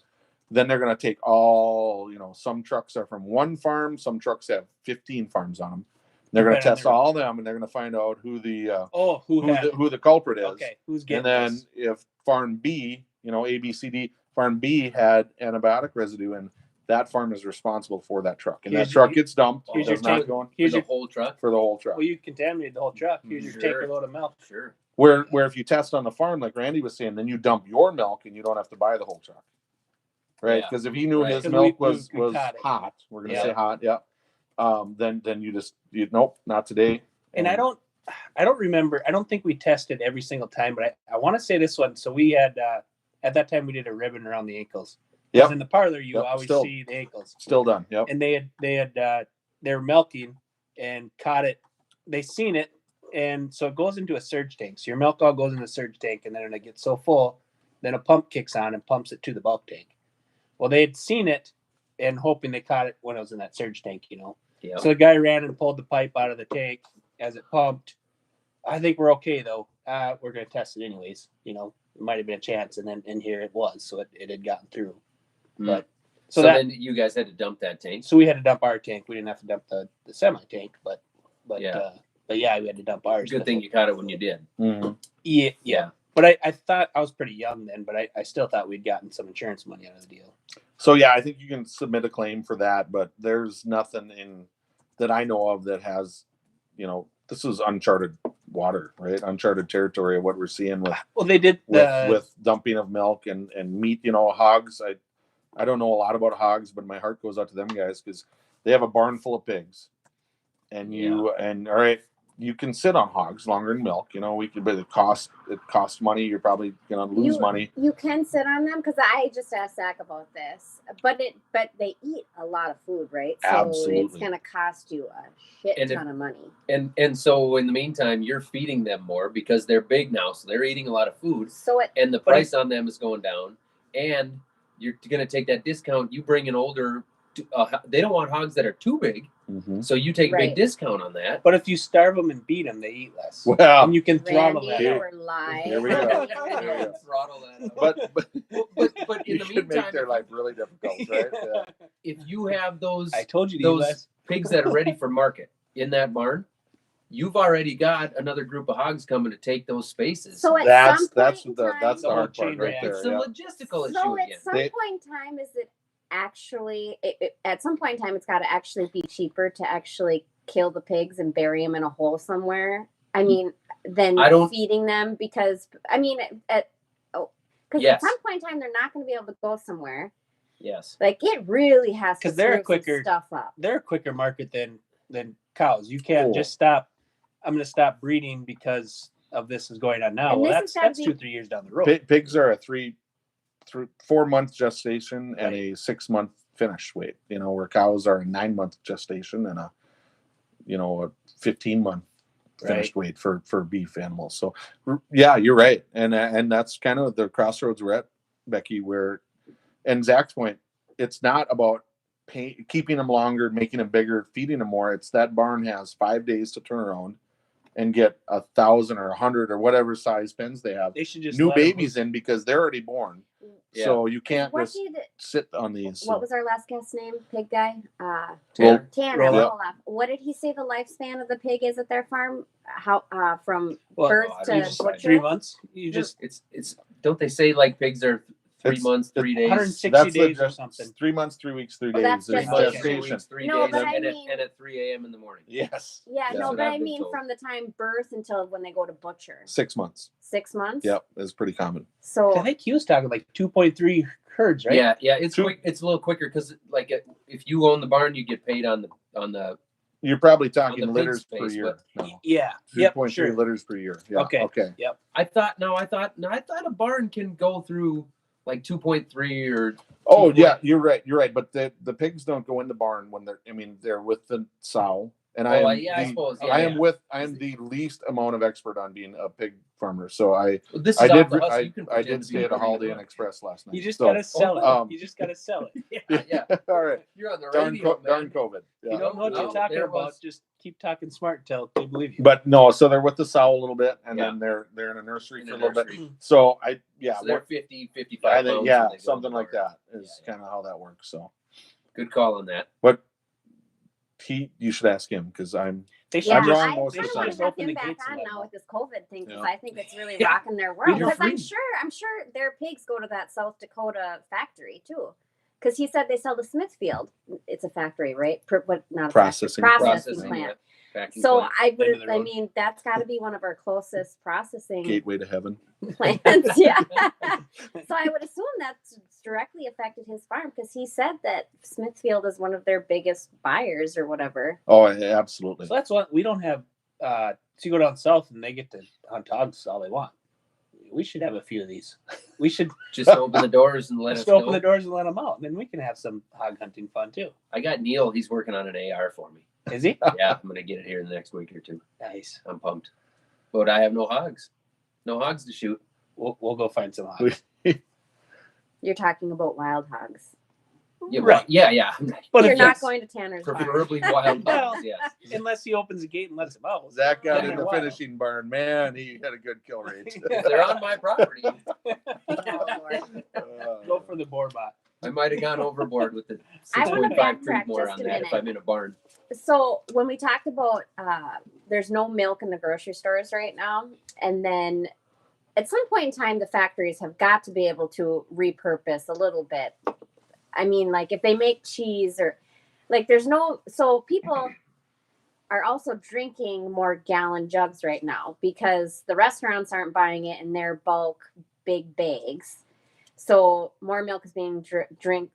then they're going to take all. Some trucks are from one farm, some trucks have 15 farms on them. They're going to test all of them, and they're going to find out who the culprit is. Okay, who's getting And then this? if farm B, A, B, C, D, farm B had antibiotic residue, and that farm is responsible for that truck, and that truck gets dumped. here's Does your not tank. go Here's the your whole truck. for the whole truck. Well, you contaminated the whole truck. Here's your tanker load of milk. Sure. Where if you test on the farm, like Randy was saying, then you dump your milk, and you don't have to buy the whole truck, right? Yeah. Because if he knew Right. his 'Cause milk we was caught it. hot, we're going to Yeah. say hot, yeah. Then you nope, not today. And I don't remember. I don't think we tested every single time, but I want to say this one. So we had at that time we did a ribbon around the ankles. Yep. In the parlor, you Yep, always still. see the ankles. Still done. Yep. And they were milking and caught it. They seen it, and so it goes into a surge tank. So your milk all goes in the surge tank, and then when it gets so full, then a pump kicks on and pumps it to the bulk tank. Well, they had seen it and hoping they caught it when it was in that surge tank, Yeah. So the guy ran and pulled the pipe out of the tank as it pumped. I think we're okay though. We're going to test it anyways. It might have been a chance, and here it was. So it had gotten through. But so that, then you guys had to dump that tank. so we had to dump our tank. We didn't have to dump the semi tank, but Yeah. we had to dump ours. Good thing you caught it when you did. Mhm. Yeah. But I thought I was pretty young then, but I still thought we'd gotten some insurance money out of the deal. So yeah, I think you can submit a claim for that, but there's nothing that I know of that has, this is uncharted water, right? Uncharted territory of what we're seeing Well, they did with dumping of milk and meat. Hogs. I don't know a lot about hogs, but my heart goes out to them guys because they have a barn full of pigs, and all right, you can sit on hogs longer than milk. But it costs money. You're probably gonna lose money. You can sit on them because I just asked Zach about this, but they eat a lot of food, right? So Absolutely. it's gonna cost you a shit ton of money. And so in the meantime, you're feeding them more because they're big now, so they're eating a lot of food, So and the price on them is going down. And you're going to take that discount. You bring an older. They don't want hogs that are too big, Mm-hmm. so you take a big Right. discount on that. But if you starve them and beat them, they eat less. Well, and you can throttle Randy, that. you were lying. Here we go. There we go. Throttle that up. but in you the can make meantime, their life really difficult, right? Yeah. if you have those I told you to eat those less. pigs that are ready for market in that barn, you've already got another group of hogs coming to take those spaces. So at That's some point the in that's the time, hard part chain right there. it's a Yeah. logistical issue so again. at some They- point in time, is it actually at some point in time it's got to actually be cheaper to actually kill the pigs and bury them in a hole somewhere? I mean, than I don't- feeding them because because Yes. at some point in time they're not going to be able to go somewhere. Yes. Like it really has to 'Cause they're screw some quicker- stuff up. They're a quicker market than cows. You can't Cool. just stop. I'm going to stop breeding because of this is going on now. And Well, this that's has gotta 2-3 years down the road. Pigs are a 4-month gestation and Right. a 6-month finish weight. Where cows are a 9-month gestation and a 15-month finished weight for beef animals. So yeah, you're right, and that's kind of the crossroads we're at, Becky, where And Zach's point, it's not about keeping them longer, making them bigger, feeding them more. It's that barn has 5 days to turn around and get 1,000 or 100 or whatever size pens they have. They should just new let 'em babies in because they're already born. Yeah. So you can't What just did sit on these. what was our last guest's name? Pig guy? Tanner. Tanner. Roloff. Roloff. What did he say the lifespan of the pig is at their farm? How from Well, birth I to mean, just butcher? 3 months. You just It's don't they say like pigs are 3 It's- months, 3 days? 160 That's days or the something. 3 months, 3 weeks, 3 Well, days. that's There's just 3 months, it. 3 gestation. weeks, 3 No, days, but I and, mean- at 3 a.m. in the morning. Yes. Yeah, That's no, what but I've I been mean told. from the time birth until when they go to butcher. 6 months. 6 months? Yep, is pretty common. So I think he was talking like 2.3 herds, right? Yeah, it's Two- quick. It's a little quicker because like if you own the barn, you get paid on the You're probably On talking the pig litters space, per year. but- No. Yeah. Yep. 2.3 Sure. litters per year. Yeah. Okay. Okay. I thought a barn can go through like 2.3 or Oh 2. yeah, you're right. You're right. But the pigs don't go in the barn when they're with the sow. And I I suppose. Yeah, I am the least amount of expert on being a pig farmer. So This is I off did the husk. I, You can I pretend did to stay be at a pretty Holiday Inn good. Express last night. You just So, gotta sell it. um, You just gotta sell it. Yeah. All right. You're on the Darn, radio, darn man. COVID. Yeah. You don't know what Oh, you're talking there about. was- Just keep talking smart until they believe you. But no, so they're with the sow a little bit, and Yeah. then they're in a nursery In for a the little bit. nursery. So So they're 50, 55 I pounds. think when yeah, they go in something the like barn. that is Yeah, kind of how that works. So, Good call on that. but you should ask him because They should yeah, I'm just, wrong I most they kind of the of should want time. just to have open him the back gates and on let 'em now out. with this COVID thing because Yeah. I think it's really Yeah. rocking their We world. do Because I'm free. sure their pigs go to that South Dakota factory too. Because he said they sell to Smithfield. It's a factory, right? But not a Processing. factory, processing Processing, plant. yeah. Packing So plant. I End of would. the I road. mean, that's got to be one of our closest processing Gateway to heaven. plants. Yeah. So I would assume that's directly affected his farm because he said that Smithfield is one of their biggest buyers or whatever. Oh, absolutely. So that's what we don't have. So you go down south and they get to hunt hogs all they want. We should have a few of these. We should Just open the doors and let us just open know. the doors and let them out, and then we can have some hog hunting fun too. I got Neil. He's working on an AR for me. Is he? Yeah, I'm gonna get it here in the next week or two. Nice. I'm pumped. But I have no hogs. No hogs to shoot. We'll go find some hogs. You're talking about wild hogs. Yeah, Right. Yeah. But You're if not that's- going to Tanner's farm. Preferably wild Well, hogs. Yes. unless he opens the gate and lets them out. Zach got Yeah, in the wow. finishing barn. Man, he had a good kill rate. If they're on my property, Oh, Lord. Go for the boar bot. I might have gone overboard with the I wanna 6.5 creep backtrack more just on a that if minute. I'm in a barn. So when we talked about there's no milk in the grocery stores right now, and then at some point in time the factories have got to be able to repurpose a little bit. I mean, like if they make cheese or like there's no, so people are also drinking more gallon jugs right now because the restaurants aren't buying it in their bulk big bags. So more milk is being drank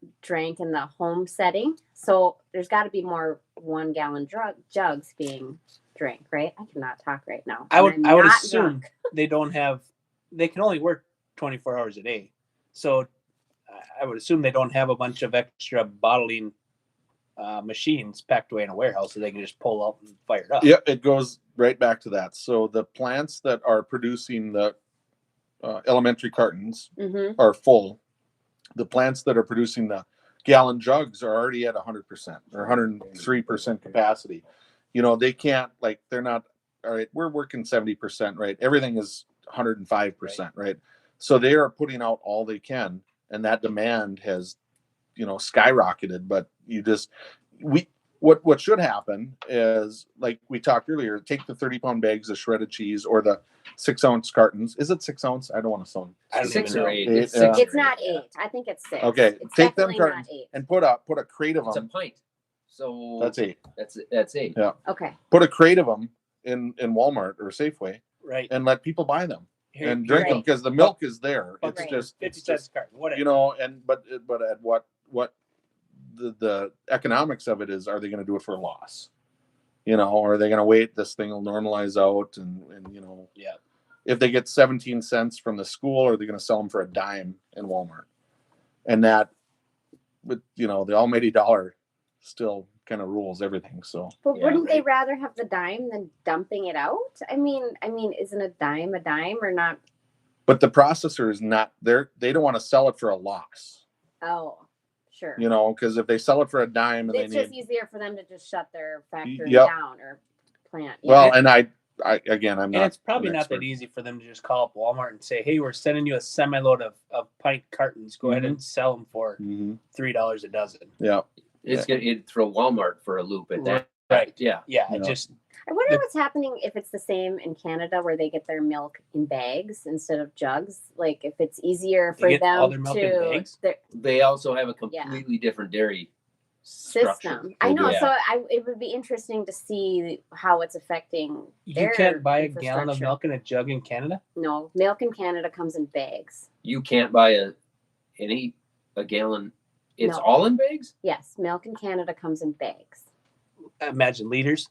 in the home setting. So there's got to be more 1 gallon jugs being drank, right? I cannot talk right now. I would And I'm not assume drunk. they don't have. They can only work 24 hours a day, so I would assume they don't have a bunch of extra bottling machines packed away in a warehouse so they can just pull out and fire it up. Yep, it goes right back to that. So the plants that are producing the elementary cartons Mhm. are full. The plants that are producing the gallon jugs are already at 100% or 103% capacity. You know, they can't, like, they're not, all right, we're working 70%, right? Everything is 105%, right? So they are putting out all they can, and that demand has, skyrocketed. But what should happen is, like we talked earlier, take the 30-pound bags of shredded cheese or the 6-ounce cartons. Is it 6 ounce? I don't want to sound. I don't 6 even or know. 8. Eight, It's 6 It's or not 8. 8. I think it's 6. Okay, It's take them definitely cartons not 8. and put a crate of It's a them. pint. So That's 8. That's 8. Yeah. Okay. Put a crate of them in Walmart or Safeway Right. and let people buy them Here- and drink them Right. because the milk is there. It's Right. just 50 cents a carton. Whatever. but at what the economics of it is, are they going to do it for a loss? Or are they going to wait? This thing will normalize out, and Yeah. if they get 17 cents from the school, are they going to sell them for a dime in Walmart? And that, with the almighty dollar, still kind of rules everything. So But Yeah, wouldn't they right. rather have the dime than dumping it out? I mean, isn't a dime or not? but the processor is not there. They don't want to sell it for a loss. Oh, sure. You know, because if they sell it for a dime and It's they just need, easier for them to just shut their factory Yep. down or plant. well, and I again, I'm And not. it's probably an not expert. that easy for them to just call up Walmart and say, "Hey, we're sending you a semi-load of pint cartons. Go ahead and sell them for $3 a dozen." Yeah. It's gonna throw Walmart for a loop at that. Right. Yeah. Yeah. Yeah. I wonder what's happening if it's the same in Canada where they get their milk in bags instead of jugs. Like if it's easier for They get all them their milk in to bags? They also have a completely different dairy structure. system. I know. Yeah. So it would be interesting to see how it's affecting You their can't buy a gallon of infrastructure. milk in a jug in Canada. No, milk in Canada comes in bags. You can't buy a gallon. It's No. all in bags? Yes, milk in Canada comes in bags. Imagine liters.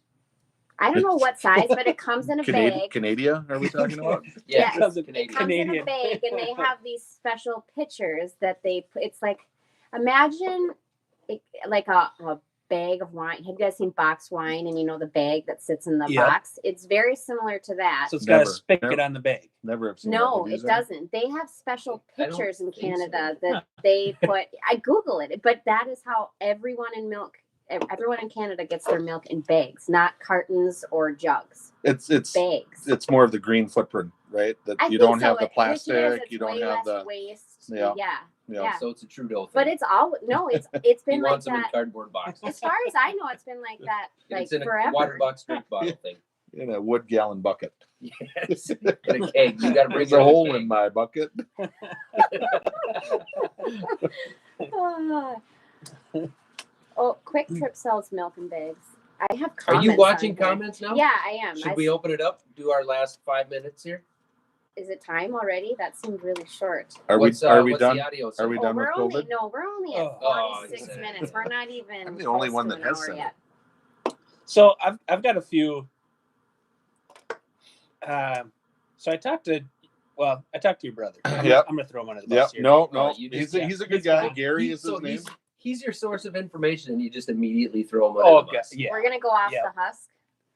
I don't know what size, but it comes in a bag. Canada, are we talking about? Yes, Because it of comes in a bag, and they have these special pitchers that they put. It's like, imagine like a bag of wine. Have you guys seen box wine? And you know the bag that sits in the Yep. box. It's very similar to that. So it's got a Never. spigot on the bag. Never have seen No, that. it doesn't. They have special I don't pitchers in think so. Canada that they put. I Google it, but that is how everyone in Canada gets their milk in bags, not cartons or jugs. It's Bags. it's more of the green footprint, right? That I you think don't so. have the Which it is, plastic, it's you don't way have less the waste. Yeah. Yeah. So it's a Trudeau thing. But it's been he like wants them in that. cardboard boxes. As far as I know, it's been like that like It's in forever. a water box drink bottle thing. in a wood gallon bucket. Yes. In a keg. You gotta bring There's your a own hole keg. in my bucket. Ah. Oh, Quick Trip sells milk in bags. I have Are comments. you watching on here. comments now? Yeah, I am. Should we open it up? Do our last 5 minutes here? Is it time already? That seemed really short. Are what's we what's done? The audio Are we say? done with we're only COVID? we're only at Oh, 46 you said it. minutes. We're not even. I'm the only close one to that an has hour said yet. So I've got a few. So I talked to your brother. I'm Yep. gonna throw him under the Yep. bus here. No. you He's just- a good He's guy. fine. Gary is his name. He's your source of information, and you just immediately throw him Oh, under the bus. yeah. We're gonna go off Yeah. the husk.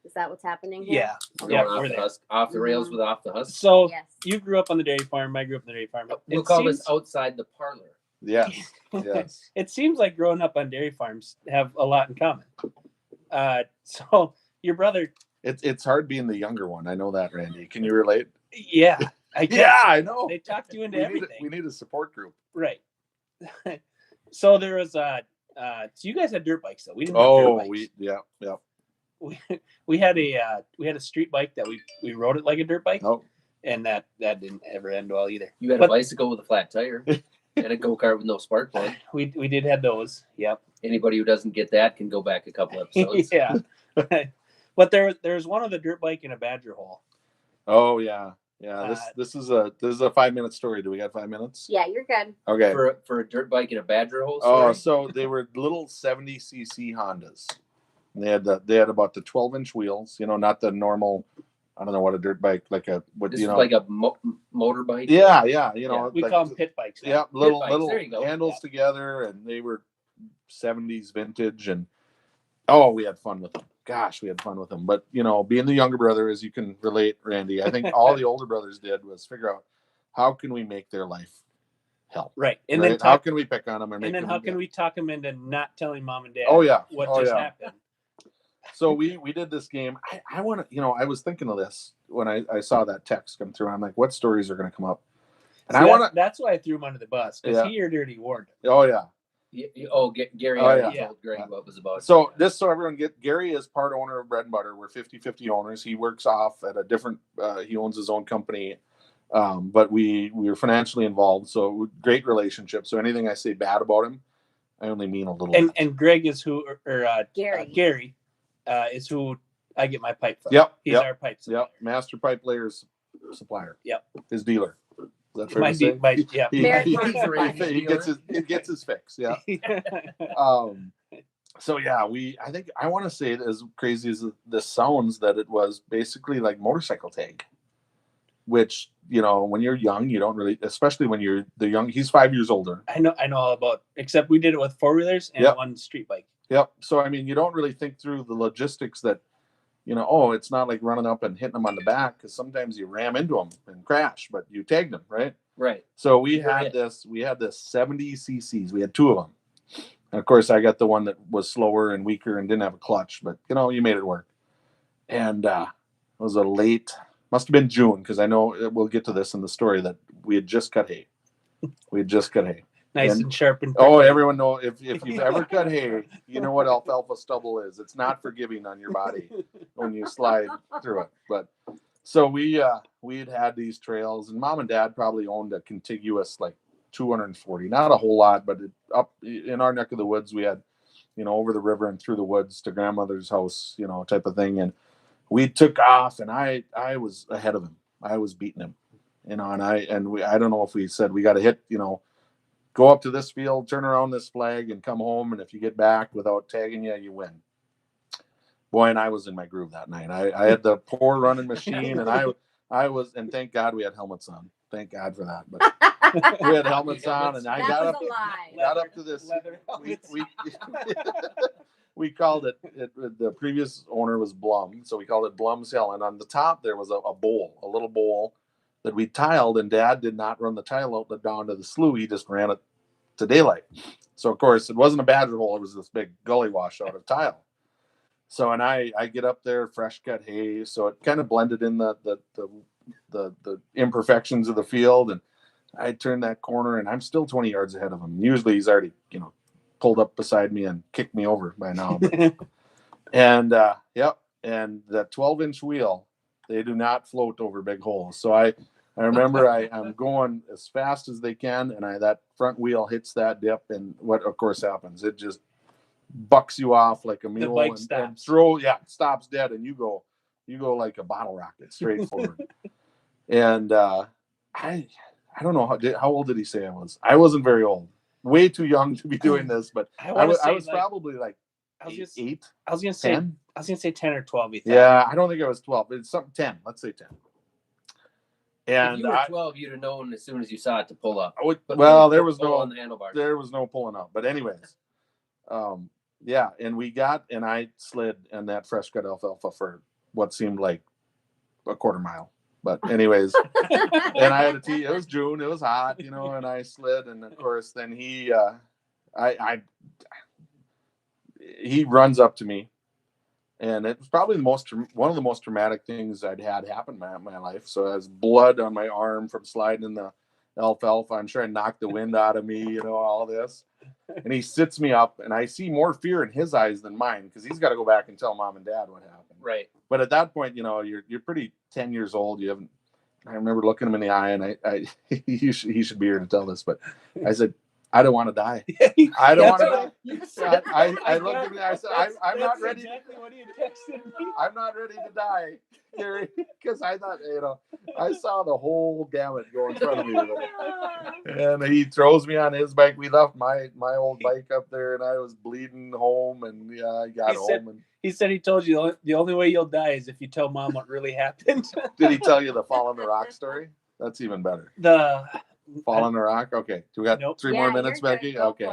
Is that what's happening here? Yeah. We're Yeah, going off we're the there. husk, off the rails Mhm. with off the husk. So Yes. you grew up on the dairy farm. I grew up on the dairy farm. We'll It call seems- this outside the parlor. Yes. Yes. It seems like growing up on dairy farms have a lot in common. So your brother, It's hard being the younger one. I know that, Randy. Can you relate? yeah, I guess. Yeah, I know. They talked you into we everything, need a support group. right? So there was so you guys had dirt bikes though. We didn't have Oh, dirt bikes. yeah. We had a street bike that we rode it like a dirt bike, Oh, and that didn't ever end well either. You had a But- bicycle with a flat tire and a go-kart with no spark plug. We did have those. Yep. Anybody who doesn't get that can go back a couple episodes. Yeah. But there's one of the dirt bike in a badger hole. oh yeah. This is a 5-minute story. Do we got 5 minutes? Yeah, you're good. Okay. For a dirt bike in a badger hole. Oh, story? so they were little 70cc Hondas. And they had about the 12-inch wheels. You know, not the normal. I don't know what a dirt bike like a what This you is know. like a motorbike. Yeah. You know, We like, call them pit bikes. now. yeah, little bikes, little there you go. handles Yeah. together, and they were 70s vintage, and oh, we had fun with them. Gosh, we had fun with them. But you know, being the younger brother, as you can relate, Randy, I think all the older brothers did was figure out how can we make their life hell, Right. And right? then How can we pick on them, or make and then them how good? can we talk them into not telling mom and dad? Oh yeah, What oh, just yeah. happened? So we did this game. I want to, you know, I was thinking of this when I saw that text come through. I'm like, what stories are going to come up? And See, I want to. That's why I threw him under the bus because Yeah. he already warned him. Oh yeah. Gary Oh, already yeah. told Greg what was about. So everyone get, Gary is part owner of Bread and Butter. We're 50-50 owners. He works off at a different, he owns his own company. But we were financially involved. So great relationship. So anything I say bad about him, I only mean a little bit. And Greg is who, Gary. Gary is who I get my pipe from. Yep, He's yep, our pipe supplier. Yep. Master Pipe Layers supplier. Yep. His dealer. Is that fair to say? Yeah. He gets his fix. Yeah. So yeah, I think I want to say it as crazy as this sounds, that it was basically like motorcycle tag, which, you know, when you're young, you don't really, especially when you're the young, he's 5 years older. I know all about, except we did it with 4-wheelers and Yep. one street bike. Yep. So, I mean, you don't really think through the logistics that oh, it's not like running up and hitting them on the back, because sometimes you ram into them and crash, but you tagged them, right? Right. So we had this 70 cc's. We had 2 of them. And of course, I got the one that was slower and weaker and didn't have a clutch, but you made it work. And it was must have been June, because I know we'll get to this in the story, that we had just cut hay. Nice and sharp and oh, everyone know if you've ever cut hay, you know what alfalfa stubble is. It's not forgiving on your body when you slide through it. But so we had these trails, and Mom and Dad probably owned a contiguous 240, not a whole lot, but up in our neck of the woods, we had, over the river and through the woods to grandmother's house, type of thing. And we took off, and I was ahead of him. I was beating him, and I don't know if we said we got to hit, go up to this field, turn around this flag, and come home. And if you get back without tagging you win. Boy, and I was in my groove that night. I had the poor running machine, and I was, and thank God we had helmets on. Thank God for that. But we had helmets on, and I got up to this. We called it, the previous owner was Blum, so we called it Blum's Hill. And on the top there was a little bowl that we tiled, and Dad did not run the tile outlet down to the slough. He just ran it to daylight. So of course it wasn't a badger hole. It was this big gully wash out of tile. So, and I get up there, fresh cut hay. So it kind of blended in the imperfections of the field. And I turned that corner, and I'm still 20 yards ahead of him. Usually he's already, pulled up beside me and kicked me over by now. And and that 12-inch wheel, they do not float over big holes. So I remember I'm going as fast as they can, and that front wheel hits that dip, and what of course happens, it just bucks you off like a mule, and stops dead, and you go like a bottle rocket straight forward. And I don't know how old did he say I was? I wasn't very old. Way too young to be doing this, but I was probably like 8. I was gonna say 10 or 12. Yeah, I don't think I was 12, but it's something 10. Let's say 10. And if you were 12, you'd have known as soon as you saw it to pull up. There was no on the handlebars. There was no pulling up. But anyways, and I slid in that fresh cut alfalfa for what seemed like a quarter mile. But anyways, and I had it was June, it was hot, and I slid, and of course then he runs up to me, and it was probably one of the most traumatic things I'd had happen in my life. So I has blood on my arm from sliding in the alfalfa. I'm sure I knocked the wind out of me, all this. And he sits me up, and I see more fear in his eyes than mine, because he's got to go back and tell Mom and Dad what happened. Right. But at that point, you're pretty 10 years old. I remember looking him in the eye, and he should be here to tell this, but I said, I don't want to die. I don't want to die. I looked at him and I said, I'm not ready. Exactly what he texted me. I'm not ready to die, Gary, because I thought, I saw the whole gamut go in front of me. And he throws me on his bike. We left my old bike up there, and I was bleeding home, and I got home. He said he told you the only way you'll die is if you tell Mom what really happened. Did he tell you the fall on the rock story? That's even better. Fall on the rock? Okay. Do we got 3 more minutes, Becky? Okay.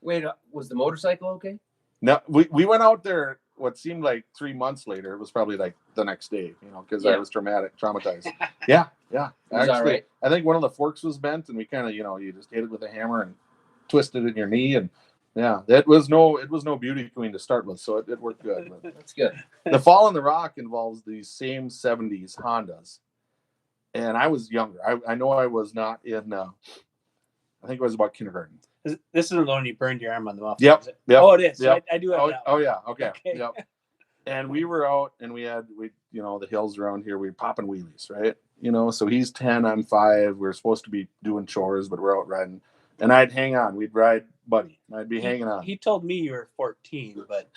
Wait, was the motorcycle okay? No, we went out there what seemed like 3 months later. It was probably like the next day, because I was traumatized. Yeah. Actually, all right. I think one of the forks was bent, and we kind of, you just hit it with a hammer and twisted it in your knee, and it was no beauty queen to start with, so it worked good. But that's good. The fall on the rock involves these same 70s Hondas. And I was younger. I know I was not in, I think it was about kindergarten. This isn't the one you burned your arm on the muffler. Yep. Oh, it is. Yep. I do have that. Oh, yeah. Okay. Yep. And we were out, and we the hills around here, we were popping wheelies, right? So he's 10, I'm 5. We're supposed to be doing chores, but we're out riding. And I'd hang on. We'd ride buddy. I'd be hanging on. He told me you were 14, but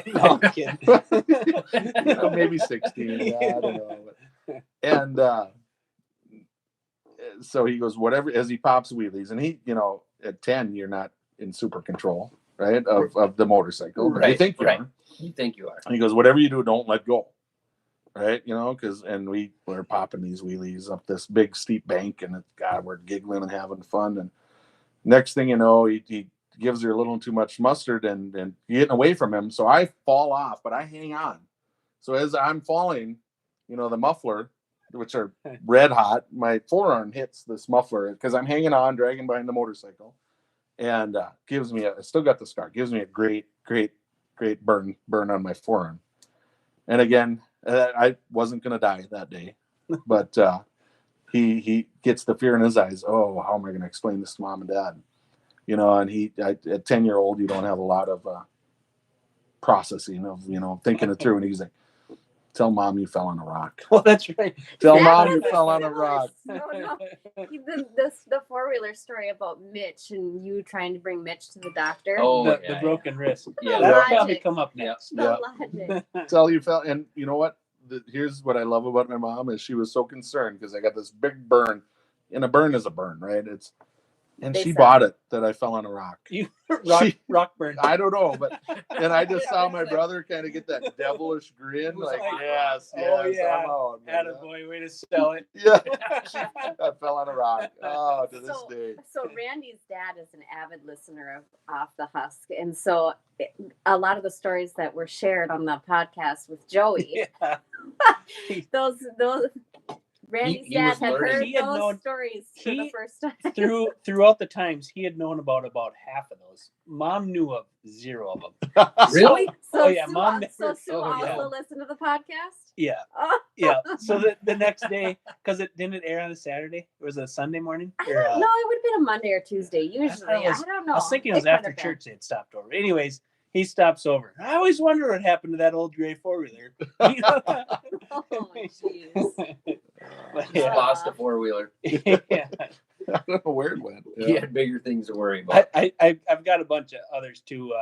no, I'm kidding. Maybe 16. Yeah, I don't know. And so he goes, whatever, as he pops wheelies, and he, at 10, you're not in super control, right, of the motorcycle. Right. You think you are. You think you are. And he goes, whatever you do, don't let go. Right, and we were popping these wheelies up this big steep bank, and we're giggling and having fun. And next thing you know, he gives her a little too much mustard, and getting away from him. So I fall off, but I hang on. So as I'm falling, the muffler, which are red hot, my forearm hits this muffler because I'm hanging on, dragging behind the motorcycle, and gives me I still got the scar, gives me a great burn on my forearm. And again, I wasn't going to die that day, but he gets the fear in his eyes. Oh, how am I going to explain this to mom and dad? And at 10-year-old, you don't have a lot of processing of, thinking it through. And he's like, tell mom you fell on a rock. Well, that's right. Tell That mom was you a fell on a similar- rock. No. The 4-wheeler story about Mitch and you trying to bring Mitch to the doctor. Oh, The broken wrist. Yeah. That'll Logic. probably come up next. The logic. Tell you fell. And you know what? Here's what I love about my mom is she was so concerned because I got this big burn. And a burn is a burn, right? And They she said. bought it that I fell on a rock. You She- rock burn. I don't know, and I just saw my brother kind of get that devilish grin, was like, like, yes, oh, yeah. I'm out. Attaboy, way to sell it. Yeah, I fell on a rock. Oh, to this day. So Randy's dad is an avid listener of Off the Husk, and so a lot of the stories that were shared on the podcast with Joey, Yeah. those Randy's He dad was had learning. heard He had those known- stories for the he- first time. Throughout the times, he had known about half of those. Mom knew of 0 of them. Really? So Oh, yeah, Sue, Mom so never- Sue oh, also yeah. listened to the podcast. Yeah, Oh. yeah. So the next day, because it didn't air on a Saturday, it was a Sunday morning. I don't know. It would have been a Monday or Tuesday usually. I don't know. I was thinking it was could have after been. church they had stopped over. Anyways, he stops over. I always wonder what happened to that old gray 4-wheeler. Oh, jeez. But, Just yeah. lost a 4-wheeler. Yeah. I don't know where it went. He had bigger things to worry about. I've got a bunch of others too.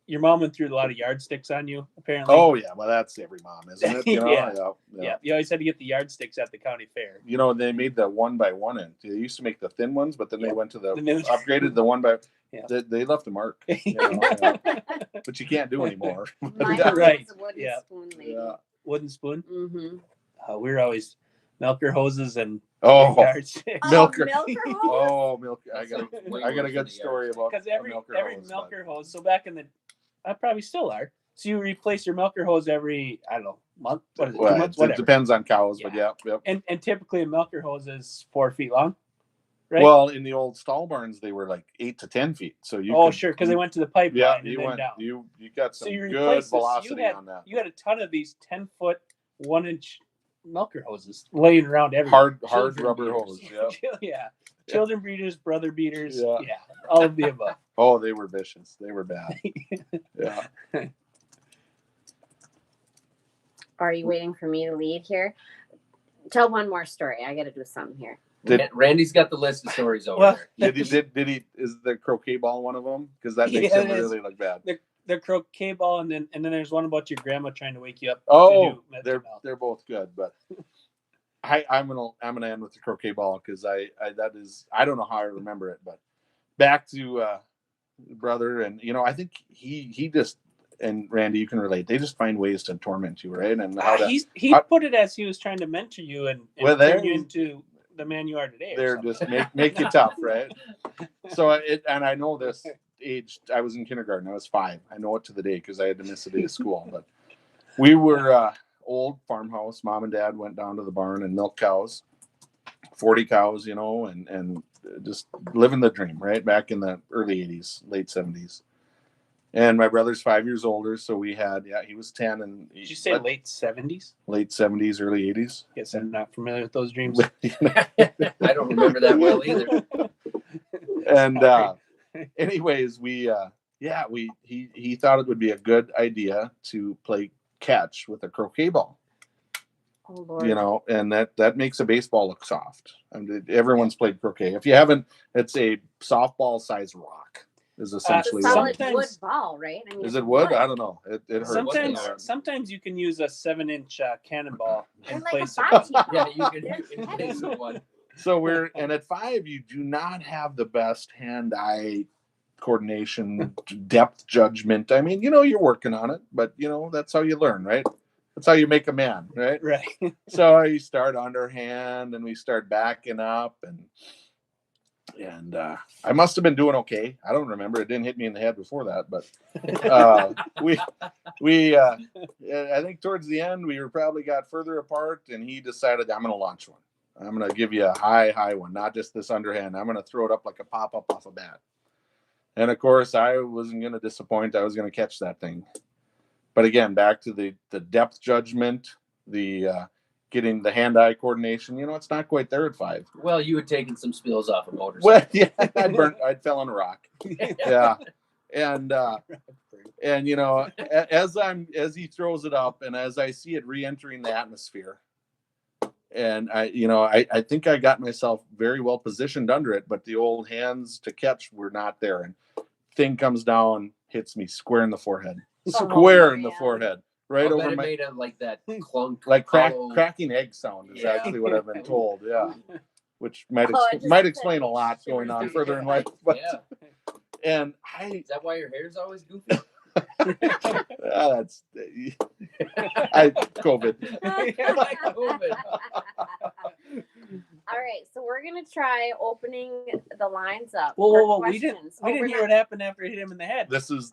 Your mom went through a lot of yardsticks on you, apparently. Oh yeah, well that's every mom, isn't it? Yeah. You always had to get the yardsticks at the county fair. They made the 1x1 end. They used to make the thin ones, but then they went to the Then they- upgraded the 1x. Yeah. They left a mark, yeah. But you can't do anymore. My Yeah, mom's right. a wooden Yeah. spoon lady. Yeah. Wooden spoon. Mm-hmm. We were always milker hoses and Oh, yardsticks. Milker. Milker hose? oh, milk! I That's got way I got a worse good than story about Because a every milker hose, but- milker hose. So back in the, I probably still are. So you replace your milker hose every, I don't know, month. What is it? 2 Well, months? it Whatever. depends on cows, but Yeah. yep. And typically a milker hose is 4 feet long, right? Well, in the old stall barns, they were like 8 to 10 feet. So you oh, could- sure, because they went to the pipeline Yeah, and you then went. down. You got So some you good replace this. velocity on that. You had a ton of these 10-foot, 1-inch milker hoses laying around everywhere. Hard Children rubber beaters. hose. Yeah. Yeah. Children breeders, brother beaters. Yeah. Yeah. All of the above. Oh, they were vicious. They were bad. Yeah. Are you waiting for me to lead here? Tell one more story. I got to do something here. Randy's got the list of stories over Well, there. Did he? Is the croquet ball one of them? Because that makes Yeah, him it is. really look bad. the croquet ball, and then there's one about your grandma trying to wake you up. Oh, to do meth they're to mouth. they're both good, but I'm gonna end with the croquet ball because I don't know how I remember it, but back to brother, and I think he just, and Randy, you can relate. They just find ways to torment you, right? And how to, He put it as he was trying to mentor you and Well, turn you into the man you are today. or they're something. just make you tough, right? So and I know this age. I was in kindergarten. I was 5. I know it to the day because I had to miss a day of school. But we were old farmhouse. Mom and Dad went down to the barn and milked cows, 40 cows, and just living the dream, right? Back in the early 80s, late 70s. And my brother's 5 years older, so we had he was 10 and Did you say late 70s? late 70s, early 80s. Guess I'm not familiar with those dreams. I don't remember that well either. And anyways, he thought it would be a good idea to play catch with a croquet ball, Oh, Lord. and that makes a baseball look soft. Everyone's played croquet. If you haven't, it's a softball sized rock is It's essentially a what solid it Sometimes- wood ball, right? I mean, is. Is it's it wood? I don't know. It hurts. Sometimes you can use a 7-inch cannonball They're in like a place of bocce ball. Yeah, you can They're in place of one. So and at 5, you do not have the best hand-eye coordination, depth judgment. I mean, you're working on it, but that's how you learn, right? That's how you make a man, right? right. So you start underhand and we start backing up, and And I must have been doing okay. I don't remember. It didn't hit me in the head before that, but we I think towards the end we were probably got further apart, and he decided, I'm going to launch one. I'm going to give you a high one, not just this underhand. I'm going to throw it up like a pop up off a bat. And of course, I wasn't going to disappoint. I was going to catch that thing. But again, back to the depth judgment, the getting the hand-eye coordination. It's not quite there at 5. Well, you had taken some spills off a motorcycle. Well, yeah, I'd fell on a rock. Yeah, and as he throws it up, and as I see it re-entering the atmosphere, and I think I got myself very well positioned under it, but the old hands to catch were not there, and thing comes down, hits me square in the forehead, in the forehead. Right over it my, made like that clunk, like cracking egg sound is actually what I've been told. Yeah, which might explain a lot going on further in life. But and is that why your hair's always goofy? That's COVID. All right, so we're gonna try opening the lines up. Whoa! We didn't hear what happened after it hit him in the head. This is.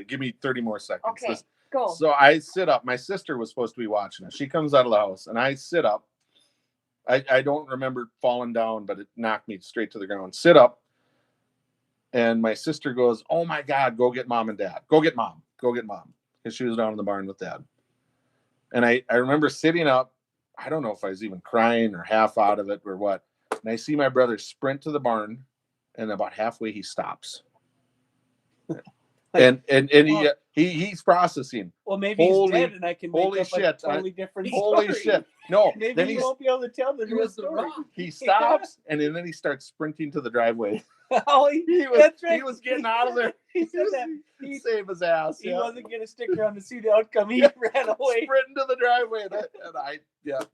Give me 30 more seconds. Okay. Go. So I sit up. My sister was supposed to be watching us. She comes out of the house, and I sit up. I don't remember falling down, but it knocked me straight to the ground. Sit up, and my sister goes, "Oh my God, go get mom and dad. Go get mom. Go get mom," because she was down in the barn with dad. And I remember sitting up. I don't know if I was even crying or half out of it or what. And I see my brother sprint to the barn, and about halfway he stops. And he's processing. Well, maybe he's dead, and I can make up a totally different story. Holy shit! No, maybe then he won't be able to tell the real story. He stops, and then he starts sprinting to the driveway. Oh, that's right. He was getting out of there. He said that he saved his ass. He wasn't going to stick around to see the outcome. He ran away, sprinting to the driveway.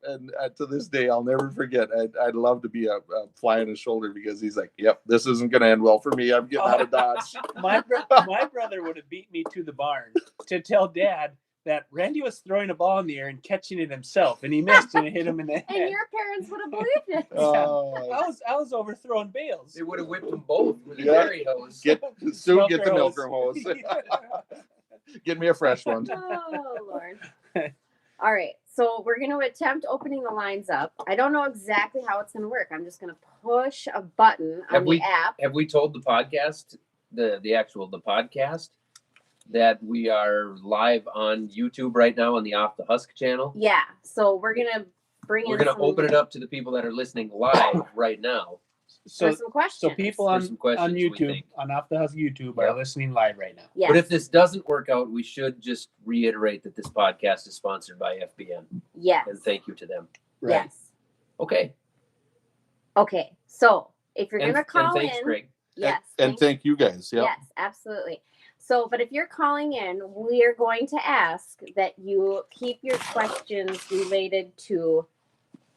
And to this day, I'll never forget. I'd love to be a fly on his shoulder, because he's like, "Yep, this isn't going to end well for me. I'm getting out of Dodge." My brother would have beat me to the barn to tell Dad that Randy was throwing a ball in the air and catching it himself, and he missed, and it hit him in the head. And your parents would have believed it. I was overthrowing bales. They would have whipped them both with a dairy hose. Get the milker hose. Get me a fresh one. Oh Lord! All right, so we're going to attempt opening the lines up. I don't know exactly how it's going to work. I'm just going to push a button on the app. Have we told the podcast, the podcast, that we are live on YouTube right now on the Off the Husk channel? Yeah, so we're going to open it up to the people that are listening live right now. So some questions. So people on YouTube, on Off the Husk YouTube, are listening live right now. Yes. But if this doesn't work out, we should just reiterate that this podcast is sponsored by FBN. Yes. And thank you to them. Right. Yes. Okay. So if you're going to call thanks, in. Greg. Yes. And thank you guys. Yep. Yes, absolutely. So, but if you're calling in, we are going to ask that you keep your questions related to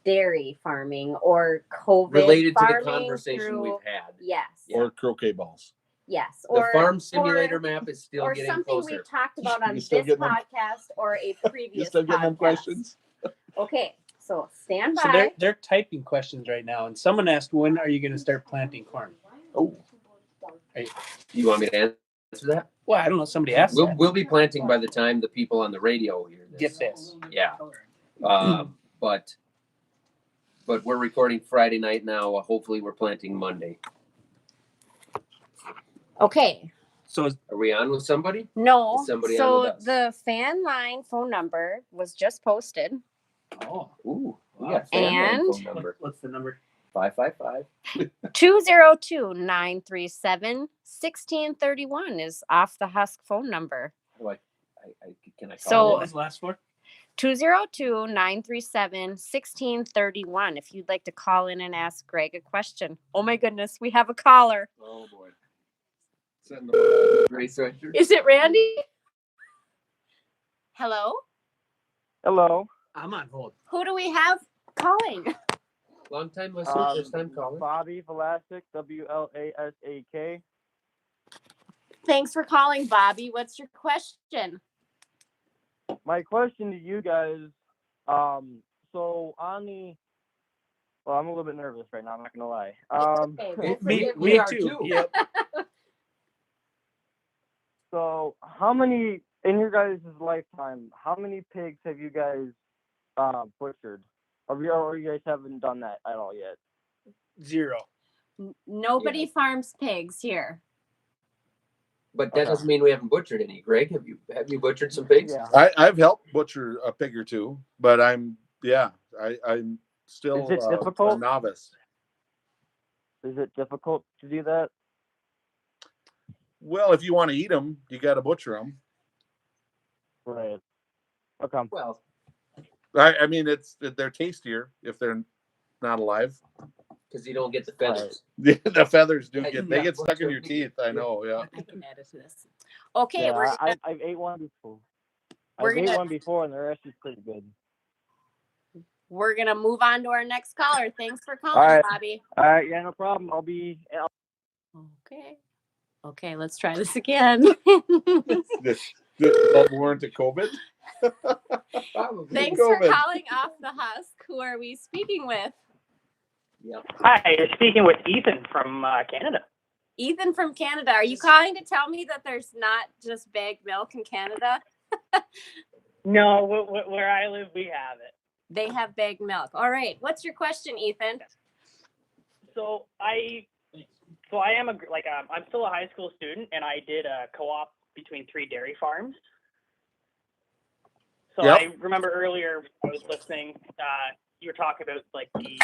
dairy farming or COVID related to farming the conversation we've had. Yes. Or croquet balls. Yes. The farm simulator map is still or getting something closer. we talked about on this podcast or a previous still getting them podcast. questions. Okay, so stand by. So they're typing questions right now, and someone asked, "When are you going to start planting corn?" Oh. You want me to answer that? Well, I don't know. Somebody asked. We'll be planting by the time the people on the radio hear this. Get this. Yeah. But we're recording Friday night now. Hopefully we're planting Monday. Okay. So are we on with somebody? No. Is somebody on So with us? the fan line phone number was just posted. Oh. Ooh. We Wow. got family And- phone number. What's the number? 555. 202-937-1631 is Off the Husk phone number. How do can I call So- What it? was the last four? 202-937-1631 if you'd like to call in and ask Greg a question. Oh my goodness, we have a caller. Oh boy. Grace Sweatshirt? Is it Randy? Hello? Hello. I'm on hold. Who do we have calling? Long time listener, first time caller. Bobby Velasquez, Wlasak. Thanks for calling, Bobby. What's your question? My question to you guys, so on Well, I'm a little bit nervous right now. I'm not gonna lie. Okay, Me- we'll we forgive are you. too. Yep. So, how many in your guys' lifetime? How many pigs have you guys butchered? Or you guys haven't done that at all yet? 0. Nobody farms pigs here. But that Okay. doesn't mean we haven't butchered any. Greg, have you butchered some pigs? Yeah. I've helped butcher a pig or two, but I'm still Is it a difficult? novice. Is it difficult to do that? Well, if you want to eat them, you got to butcher them. Right. Okay. Well, I mean, they're tastier if they're not alive. because you don't get the feathers. The feathers do Yeah, they yeah, get stuck in butcher. your teeth. I know. Yeah. I can add it to this. Okay, Yeah, I've ate one before. We're I've ate gonna- one before, and they're actually pretty good. we're gonna move on to our next caller. Thanks for calling, All right. Bobby. All right. Yeah, no problem. Okay, let's try this again. The warrant to COVID. Probably. Thanks Go, for man. calling off the Husk. Who are we speaking with? Yep. Hi, you're speaking with Ethan from Canada. Ethan from Canada. Are you calling to tell me that there's not just bagged milk in Canada? No, where I live, we have it. They have bagged milk. All right. What's your question, Ethan? So I am I'm still a high school student, and I did a co-op between 3 dairy farms. So Yep. I remember earlier I was listening. You were talking about like the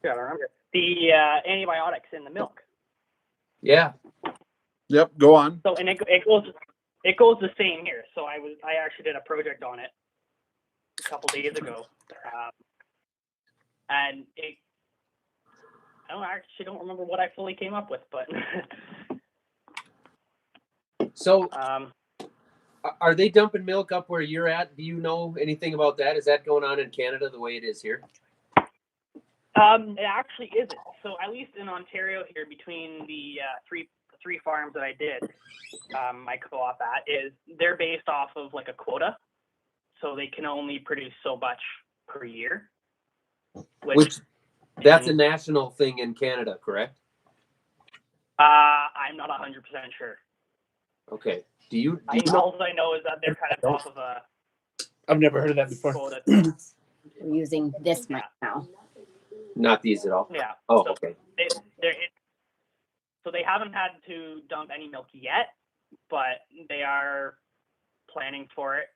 I remember the antibiotics in the milk. Yeah. Yep. Go on. So and it goes the same here. So I actually did a project on it a couple days ago, and I actually don't remember what I fully came up with, but So are they dumping milk up where you're at? Do you know anything about that? Is that going on in Canada the way it is here? it actually isn't. So at least in Ontario here, between the three farms that I did my co-op at, they're based off of like a quota, so they can only produce so much per year. Which that's a national thing in Canada, correct? I'm not 100% sure. Okay. Do you All I know is that they're kind of off of a I've never heard of that before. quota. We're using this mic now. not these at all? Yeah. Oh, So okay. So they haven't had to dump any milk yet, but they are planning for it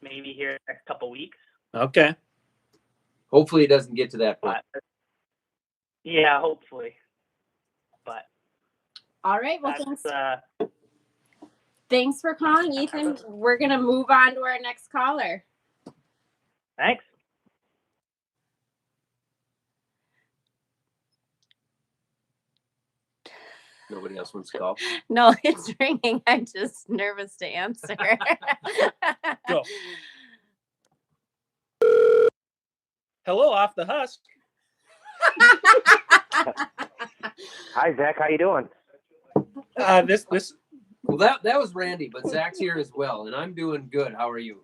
maybe here in the next couple weeks. Okay. Hopefully it doesn't get to that point. But yeah, hopefully. But All right. Well, that's thanks for calling, Ethan. We're going to move on to our next caller. thanks. Nobody else wants to call. No, it's ringing. I'm just nervous to answer. Go. Hello, off the Husk. Hi, Zach. How you doing? This Well, that was Randy, but Zach's here as well, and I'm doing good. How are you?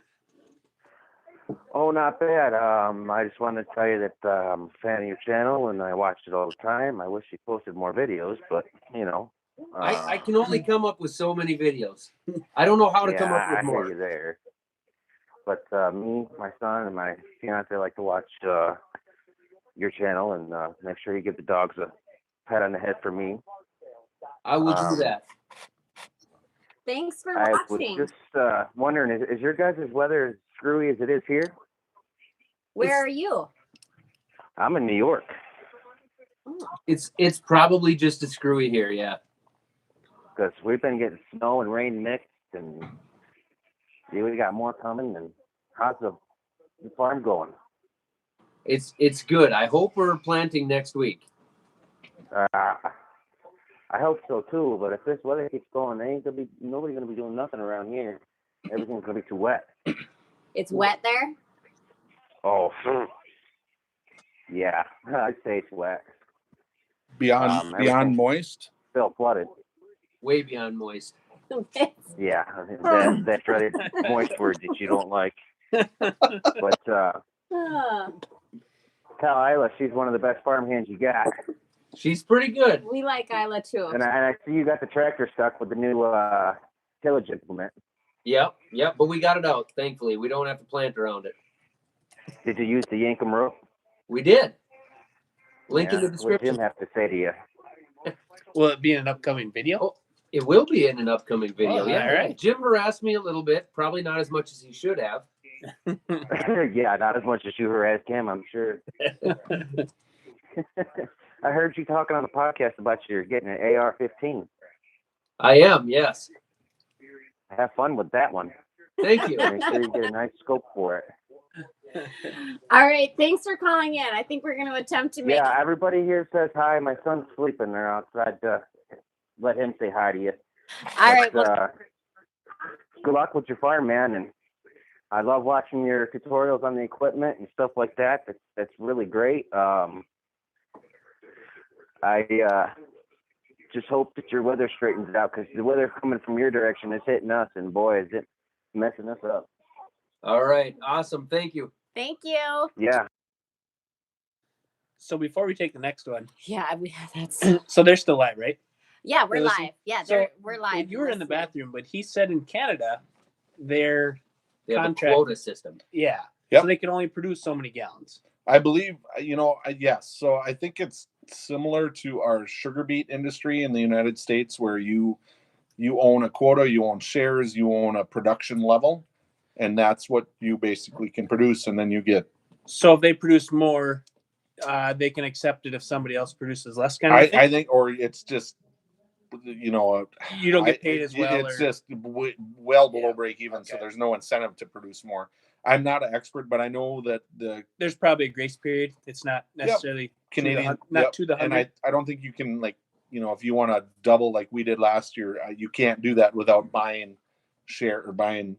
Oh, not bad. I just wanted to tell you that I'm a fan of your channel, and I watch it all the time. I wish you posted more videos, but, you know. I can only come up with so many videos. I don't know how to come up I with hear more. you there. But me, my son, and my fiance like to watch your channel, and make sure you give the dogs a pat on the head for me. I will do that. Thanks for I watching. was just wondering, is your guys' weather as screwy as it is here? Where are you? I'm in New York. It's probably just as screwy here, yeah. Because we've been getting snow and rain mixed, and we got more coming. And how's the farm going? It's good. I hope we're planting next week. I hope so too. But if this weather keeps going, nobody's gonna be doing nothing around here. Everything's gonna be too wet. It's wet there? Oh, yeah, I'd say it's wet. Beyond everything- moist. Still flooded. Way beyond moist. Yeah, that dreaded moist word that you don't like. But Ah, tell Isla she's one of the best farm hands you got. She's pretty good. we like Isla too. And I see you got the tractor stuck with the new tillage implement. Yep. But we got it out, thankfully. We don't have to plant around it. Did you use the Yankum rope? We did. Link in the What did description. Jim have to say to you? Will it be in an upcoming video? Oh, it will be in an upcoming video. Oh, Yeah. all right. Jim harassed me a little bit. Probably not as much as he should have. Yeah, not as much as you harassed him, I'm sure. I heard you talking on the podcast about you're getting an AR-15. I am, yes. Have fun with that one. Thank you. Make sure you get a nice scope for it. All right, thanks for calling in. I think we're going to attempt to make. Yeah, everybody here says hi. My son's sleeping. They're outside. Let him say hi to you. All right. But, Well, good luck with your farm, man. And I love watching your tutorials on the equipment and stuff like that. That's really great. I just hope that your weather straightens out, because the weather coming from your direction is hitting us, and boy, is it messing us up. All right. Awesome. Thank you. thank you. Yeah. So before we take the next one, Yeah, that's. so they're still live, right? Yeah, we're You're listening? live. Yeah, So, we're live. You were in the Listening. bathroom, but he said in Canada, their They have contract. a quota system. Yeah. Yep. So they can only produce so many gallons. I believe, yes. So I think it's similar to our sugar beet industry in the United States, where you own a quota, you own shares, you own a production level, and that's what you basically can produce, and then you get. So if they produce more, they can accept it if somebody else produces less. Kind of thing? I think, or it's just, you don't get paid as well. It's or- just well below Yeah. break even, so Okay. there's no incentive to produce more. I'm not an expert, but I know that the there's probably a grace period. It's not necessarily Canadian, not to the and 100. I don't think you can, like, if you want to double like we did last year, you can't do that without buying share or buying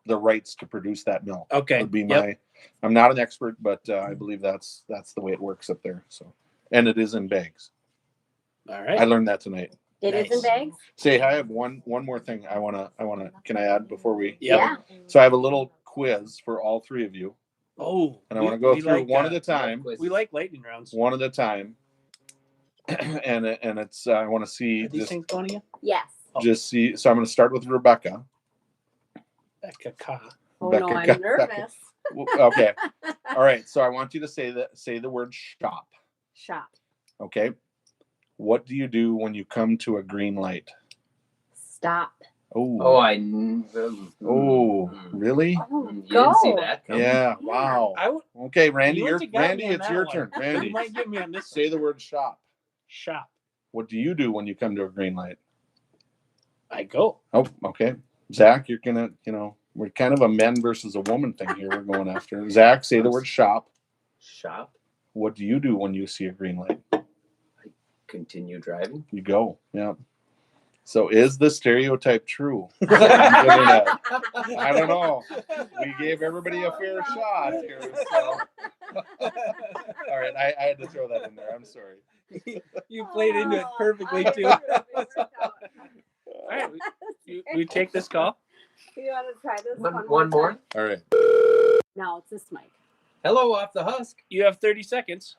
the rights to produce that milk. Okay. Would be Yep. I'm not an expert, but I believe that's the way it works up there. So, and it is in bags. All right. I learned that tonight. It is in Nice. bags. Say, I have one more thing I wanna. Can I add before we? Yep. Yeah. So I have a little quiz for all three of you, Oh, and I want to go through like, one at a time. We like lightning rounds. One at a time. and it's I want to see Are these things going again? Yes. just see. So I'm going to start with Rebecca. Becca Ka. Oh Becca, no, I'm Becca. nervous. Okay. All right. So I want you to say the word shop. Shop. Okay. What do you do when you come to a green light? Stop. Oh. Oh, Really? Oh, You go. didn't see that coming. Yeah. Wow. I would. Okay, Randy. You wouldn't have got Randy. me on It's that your one. turn. You Randy, might get me on this. say the word shop. Shop. What do you do when you come to a green light? I go. Oh, okay. Zach, you're gonna, we're kind of a men versus a woman thing here. We're going after. Zach, say the word shop. Shop. What do you do when you see a green light? Continue driving. You go. Yeah. So is the stereotype true? I don't know. We gave everybody a fair shot here. So. All right. I had to throw that in there. I'm sorry. You played into it perfectly too. Oh, All right. We take this call. You want to try this One more. time? All right. No, it's this mic. Hello, off the husk. You have 30 seconds.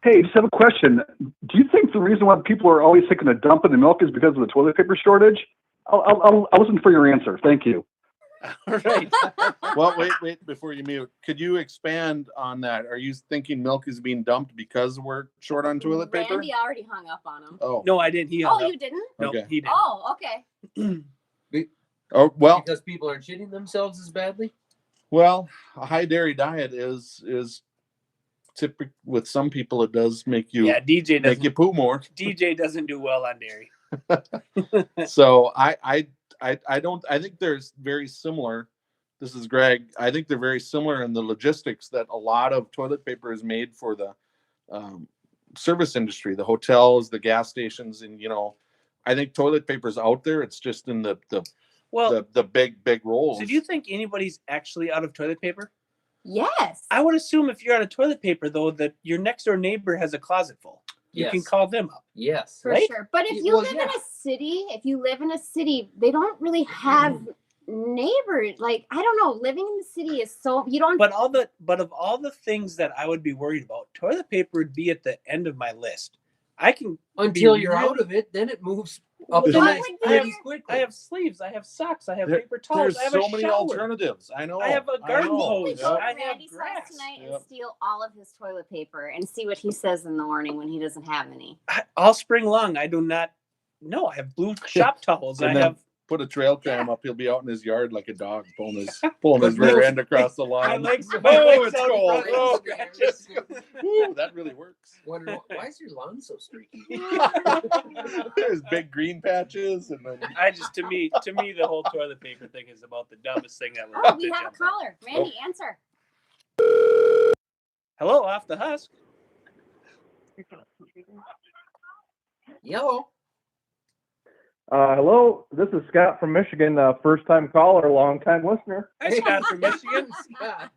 Hey, just have a question. Do you think the reason why people are always thinking of dumping the milk is because of the toilet paper shortage? I'll listen for your answer. Thank you. All right. Well, wait before you mute. Could you expand on that? Are you thinking milk is being dumped because we're short on toilet paper? Randy already hung up on him. Oh. No, I didn't. He hung Oh, up. you didn't? No, Okay. he didn't. Oh, okay. Oh, well, Because people aren't shitting themselves as badly. a high dairy diet is typical. With some people, it does make you Yeah, DJ make doesn't. you poo more. DJ doesn't do well on dairy. So I don't. I think there's very similar. This is Greg. I think they're very similar in the logistics that a lot of toilet paper is made for the service industry, the hotels, the gas stations, and I think toilet paper's out there. It's just in the Well, big rolls. so do you think anybody's actually out of toilet paper? Yes. I would assume if you're out of toilet paper, though, that your next door neighbor has a closet full. You Yes. can call them up. Yes. For right? sure. But if you Well, live yeah. in a city, they don't really have neighbor, like, I don't know, living in the city is so, you don't. But of all the things that I would be worried about, toilet paper would be at the end of my list. I can Until be you're really- out of it, then it moves up Well, the then list I have- pretty quickly. I have sleeves, I have socks, I have There- paper towels, There's I have so a many shower. alternatives. I know. I have a garden know. hose. Probably go I to have Randy's house grass. tonight and Yep. steal all of his toilet paper and see what he says in the morning when he doesn't have any. All spring long, I do not. No, I have blue shop towels. And I then have. put a trail cam up. He'll be out in his yard like a dog, pulling his rear end across the My lawn. legs, Oh, my legs it's out in cold. front of Oh, scratches. Ooh, that really works. Wonder why is your lawn so streaky? There's big green patches, and then To me, the whole toilet paper thing is about the dumbest thing that Oh, we have a caller. Randy, answer. Hello, off the husk. Yellow. Hello, this is Scott from Michigan, first time caller, long time listener. Hi, Scott from Michigan. Scott.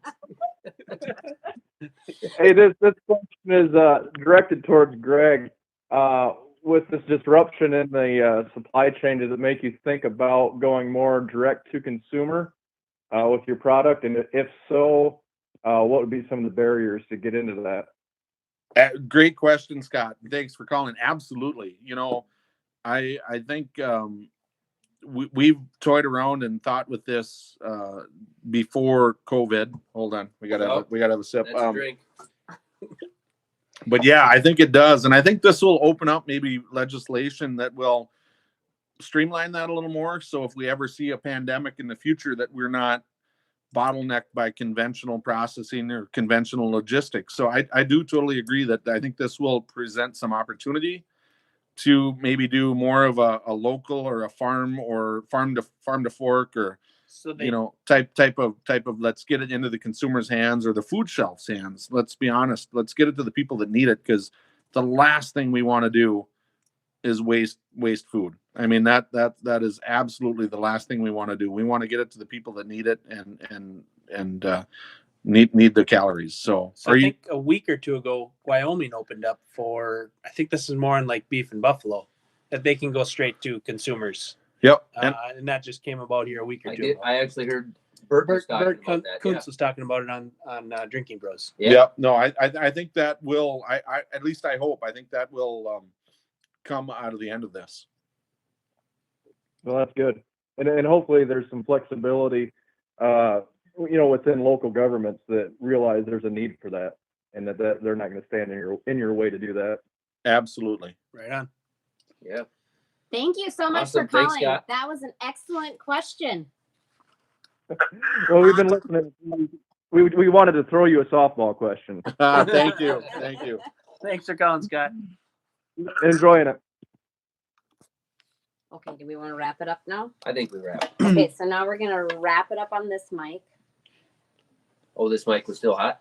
Hey, this question is directed towards Greg. With this disruption in the supply chain, does it make you think about going more direct to consumer with your product? And if so, what would be some of the barriers to get into that? great question, Scott. Thanks for calling. Absolutely. I think we've toyed around and thought with this before COVID. Hold on, we gotta have a sip. That's a drink. But yeah, I think it does, and I think this will open up maybe legislation that will streamline that a little more. So if we ever see a pandemic in the future, that we're not bottlenecked by conventional processing or conventional logistics. So I do totally agree that I think this will present some opportunity to maybe do more of a local or a farm to fork or So they, type of let's get it into the consumer's hands or the food shelf's hands. Let's be honest. Let's get it to the people that need it, because the last thing we want to do is waste food. I mean, that is absolutely the last thing we want to do. We want to get it to the people that need it and need the calories. So I think a week or two ago, Wyoming opened up for, I think this is more in like beef and buffalo, that they can go straight to consumers. Yep. And that just came about here a week or two ago. I actually heard Bert was talking Bert about that. Kuntz was talking about it on Drinking Bros. Yeah. Yep. No, I think that will, I at least I hope, I think that will come out of the end of this. Well, that's good. And hopefully there's some flexibility, within local governments that realize there's a need for that, and that they're not going to stand in your way to do that. Absolutely. Right on. Yeah. Thank you so much Awesome. for Thanks, calling. Scott. That was an excellent question. Well, we've been listening. We wanted to throw you a softball question. Thank you. Thank you. Thanks for calling, Scott. Enjoying it. Okay, do we want to wrap it up now? I think we wrap. Okay, so now we're going to wrap it up on this mic. Oh, this mic was still hot?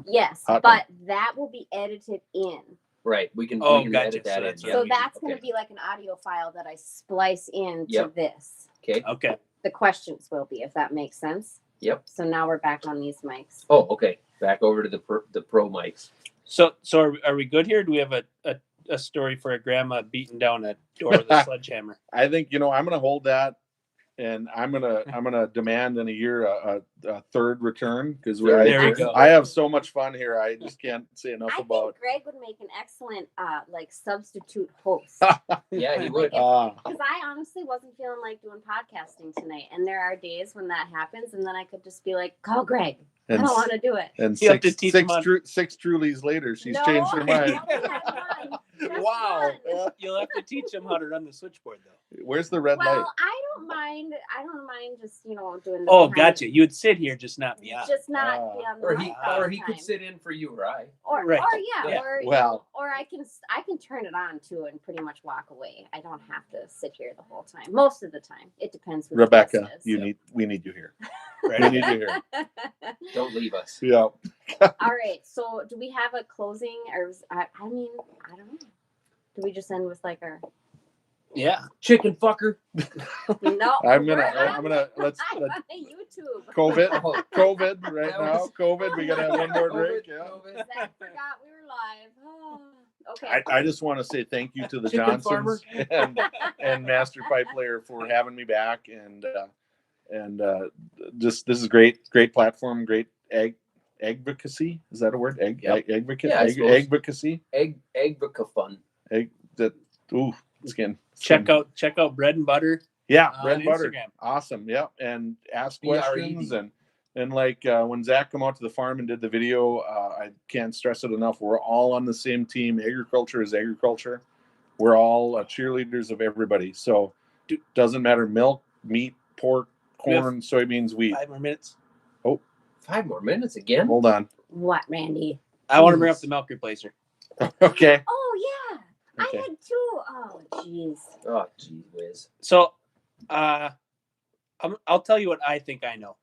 Yes, Hot but that will be edited in. Right. We can Oh, we can gotcha. edit that So in. that's- Yeah. So that's going Okay. to be like an audio file that I splice into Yep. this. Okay. Okay. The questions will be, if that makes sense. Yep. So now we're back on these mics. Oh, okay. Back over to the pro mics. So are we good here? Do we have a story for a grandma beating down a door with a sledgehammer? I think I'm going to hold that, and I'm gonna demand in a year a third return, because There we go. I have so much fun here. I just can't say enough I about. think Greg would make an excellent substitute host. Yeah, he would. Because I honestly wasn't feeling like doing podcasting tonight, and there are days when that happens, and then I could just be like, "Call Greg. I And don't want to do it." And You have to teach him six Trulies later, she's No, changed her I mind. only had one. Just Wow. one. You'll have to teach him how to run the switchboard, though. Where's the red light? Well, I don't mind just doing the Oh, behind- gotcha. You'd sit here, just not me on. just not be on the Or mic he all or the he could time. sit in for you, right? Or Right. yeah, Yeah. or Well. or I can turn it on too and pretty much walk away. I don't have to sit here the whole time. Most of the time, it depends who the Rebecca, guest is. we need you here. Right. We need you here. Don't leave us. Yeah. All right. So, do we have a closing, or I don't know. Do we just end with like our Yeah. Chicken fucker. no? I'm we're gonna let's on YouTube. COVID right That now. was- COVID. We gotta have one more drink. COVID, Yeah. COVID. Zach forgot we were live. Oh, okay. I just want to say thank you to the Chicken farmer. Johnsons and Master Pipe Player for having me back, and this is great platform, great advocacy. Is that a word? Advocate. Yeah, Advocacy. Advocacy. It's getting. Check out Bread and Butter. Yeah, on bread and butter. Instagram. Awesome. Yeah, and ask BRED. questions and like when Zach come out to the farm and did the video, I can't stress it enough. We're all on the same team. Agriculture is agriculture. We're all cheerleaders of everybody. So doesn't matter milk, meat, pork, corn, soybeans, wheat. 5 more minutes. Oh, 5 more minutes again? Hold on. What, Randy? I want to bring up the milk replacer. Okay. Oh yeah, Okay. I had 2. Oh jeez. Oh, gee whiz. So, I'll tell you what I think I know.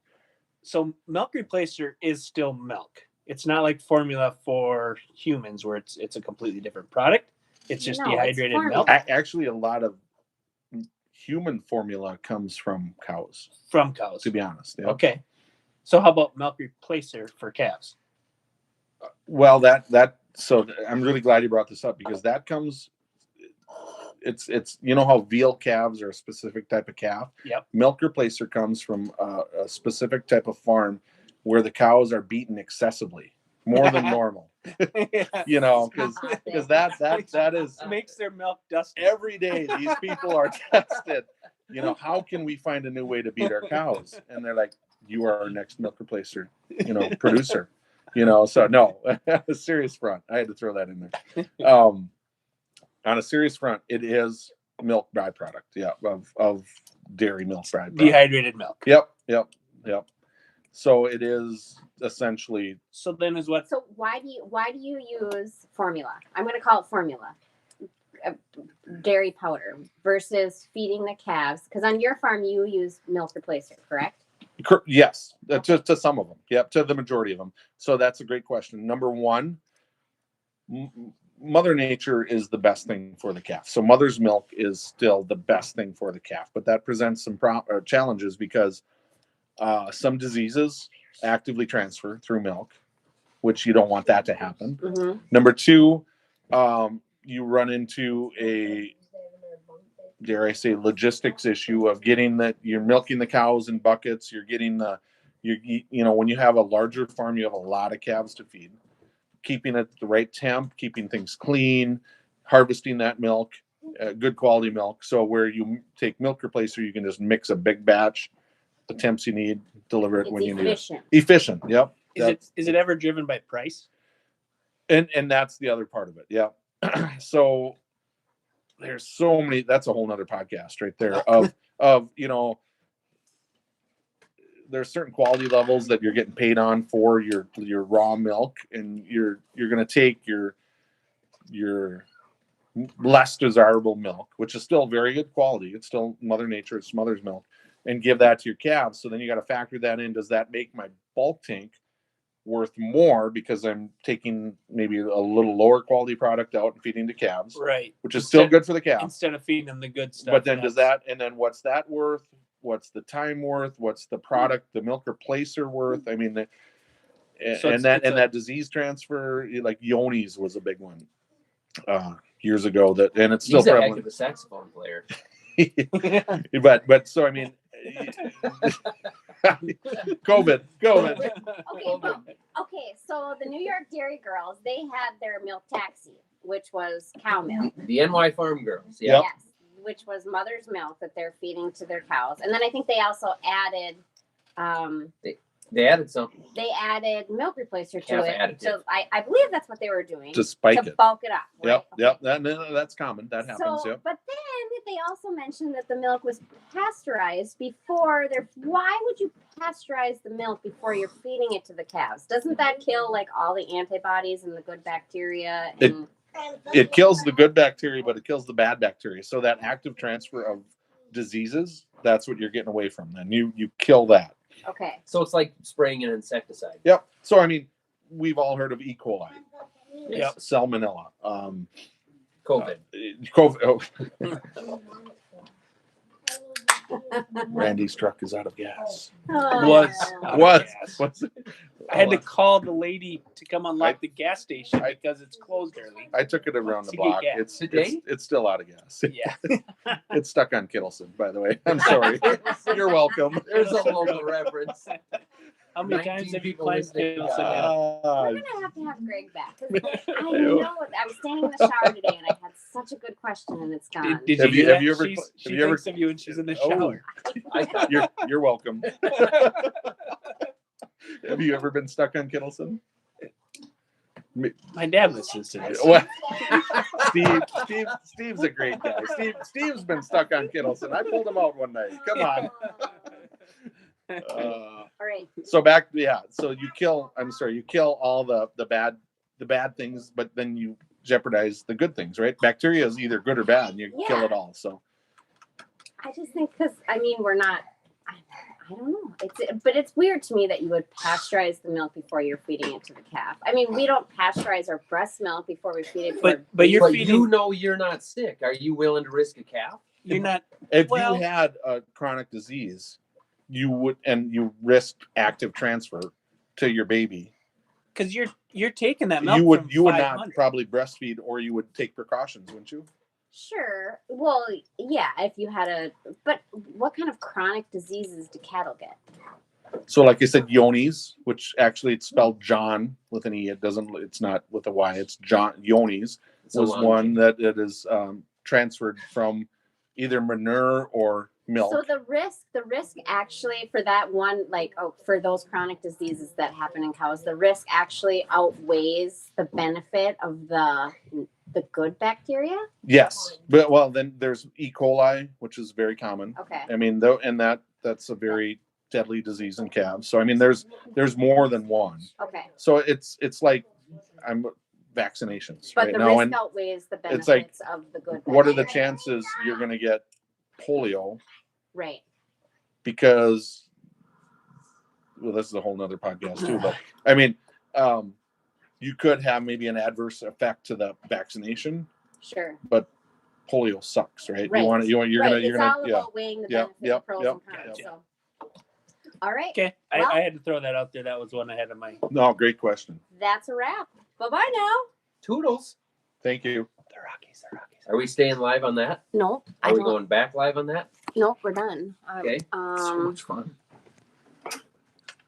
So, milk replacer is still milk. It's not like formula for humans, where it's a completely different product. It's just dehydrated milk. Actually, a lot of human formula comes from cows. From cows, to be honest. Yeah. Okay. So, how about milk replacer for calves? Well, so I'm really glad you brought this up because that comes. It's you know how veal calves are a specific type of calf. Yep. Milk replacer comes from a specific type of farm where the cows are beaten excessively, more than normal. You know, because that is makes their milk dusty. Every day these people are tested. You know, how can we find a new way to beat our cows? And they're like, you are our next milk replacer, producer. So no, a serious front. I had to throw that in there. On a serious front, it is milk byproduct, of dairy milk byproduct. Dehydrated milk. Yep. So it is essentially. So then is what? So why do you use formula? I'm going to call it formula, dairy powder versus feeding the calves. Because on your farm you use milk replacer, correct? Yes, to some of them. Yep, to the majority of them. So that's a great question. Number one. Mother Nature is the best thing for the calf. So mother's milk is still the best thing for the calf, but that presents some challenges because some diseases actively transfer through milk, which you don't want that to happen. Mm-hmm. Number two, you run into a, dare I say, logistics issue of getting that you're milking the cows in buckets. You're getting when you have a larger farm, you have a lot of calves to feed. Keeping it at the right temp, keeping things clean, harvesting that milk, good quality milk. So where you take milk replacer, you can just mix a big batch, the temps you need, deliver it when you need it. Efficient. Yep. Is it ever driven by price? And that's the other part of it. Yeah. So there's so many. That's a whole nother podcast right there. Of there's certain quality levels that you're getting paid on for your raw milk, and you're going to take your less desirable milk, which is still very good quality. It's still Mother Nature, it's mother's milk, and give that to your calves. So then you got to factor that in. Does that make my bulk tank worth more because I'm taking maybe a little lower quality product out and feeding to calves, right? Which is still good for the calves instead of feeding them the good stuff. But then what's that worth? What's the time worth? What's the product, the milk replacer worth? I mean, that disease transfer, like Yoni's was a big one years ago. And it's still prevalent. He's a heck of a saxophone player. but so I mean, COVID. Okay, so the New York Dairy Girls, they had their milk taxi, which was cow milk. The NY Farm Girls, yeah. Yes, which was mother's milk that they're feeding to their cows. And then I think they also added they added something. They added milk replacer to it. Additive. So I believe that's what they were doing. To spike it. Bulk it up. Right? Yep. That's common. That happens. Yep. But then they also mentioned that the milk was pasteurized before why would you pasteurize the milk before you're feeding it to the calves? Doesn't that kill like all the antibodies and the good bacteria? It kills the good bacteria, but it kills the bad bacteria. So that active transfer of diseases, that's what you're getting away from. Then you kill that. Okay. So it's like spraying an insecticide. Yep. So I mean, we've all heard of E. coli. Yep. Salmonella. COVID. Randy's truck is out of gas. Oh. Was I had to call the lady to come unlock the gas station because it's closed early. I took it around the To get block. gas. It's still out of gas. Yeah. It's stuck on Kittleson, by the way. I'm sorry. You're welcome. There's a local reference. How many 19 times have you people climbed listening. Kittleson? We're gonna have to have Greg back. 'Cause I know I was standing in the shower today and I had such a good question and it's gone. Did Have you you- do have that? you ever- She's- have she you ever- thinks of you when she's in the Oh. shower. You're welcome. Have you ever been stuck on Kittleson? My dad listens to this. What? Steve's a great guy. Steve's been stuck on Kittleson. I pulled him out one night. Come on. All right. So you kill all the bad things, but then you jeopardize the good things, right? Bacteria is either good or bad, and you kill it all. So I just think because we're not. I don't know. But it's weird to me that you would pasteurize the milk before you're feeding it to the calf. I mean, we don't pasteurize our breast milk before we feed it. But you're feeding. You know you're not sick. Are you willing to risk a calf? You're not. if Well- you had a chronic disease, you risk active transfer to your baby. Because you're taking that milk. You would from not 500. probably breastfeed, or you would take precautions, wouldn't you? Sure. Well, yeah. If you had but what kind of chronic diseases do cattle get? So, like I said, Yonis, which actually it's spelled John with an E. It's not with a Y. It's John. Yonis was one that it is transferred from either manure or milk. So the risk actually for that one, for those chronic diseases that happen in cows, the risk actually outweighs the benefit of the good bacteria. Yes, but then there's E. coli, which is very common. Okay. I mean, that's a very deadly disease in calves. So I mean, there's more than one. Okay. So it's like vaccinations But right the now, risk and outweighs the it's benefits like, of the good. what are the bacteria. chances you're going to get polio? Right. Because, well, this is a whole nother podcast too. But I mean, you could have maybe an adverse effect to the vaccination, Sure. but polio sucks, right? Right. You're gonna It's all about weighing the benefits, the pros and cons. yeah. So. All right. Okay, Well- I had to throw that out there. That was one ahead of my. No, great question. That's a wrap. Bye-bye now. Toodles. Thank you. The Rockies. Are we staying live on that? Nope. Are we going back live on that? Nope, we're done. Okay. So much fun.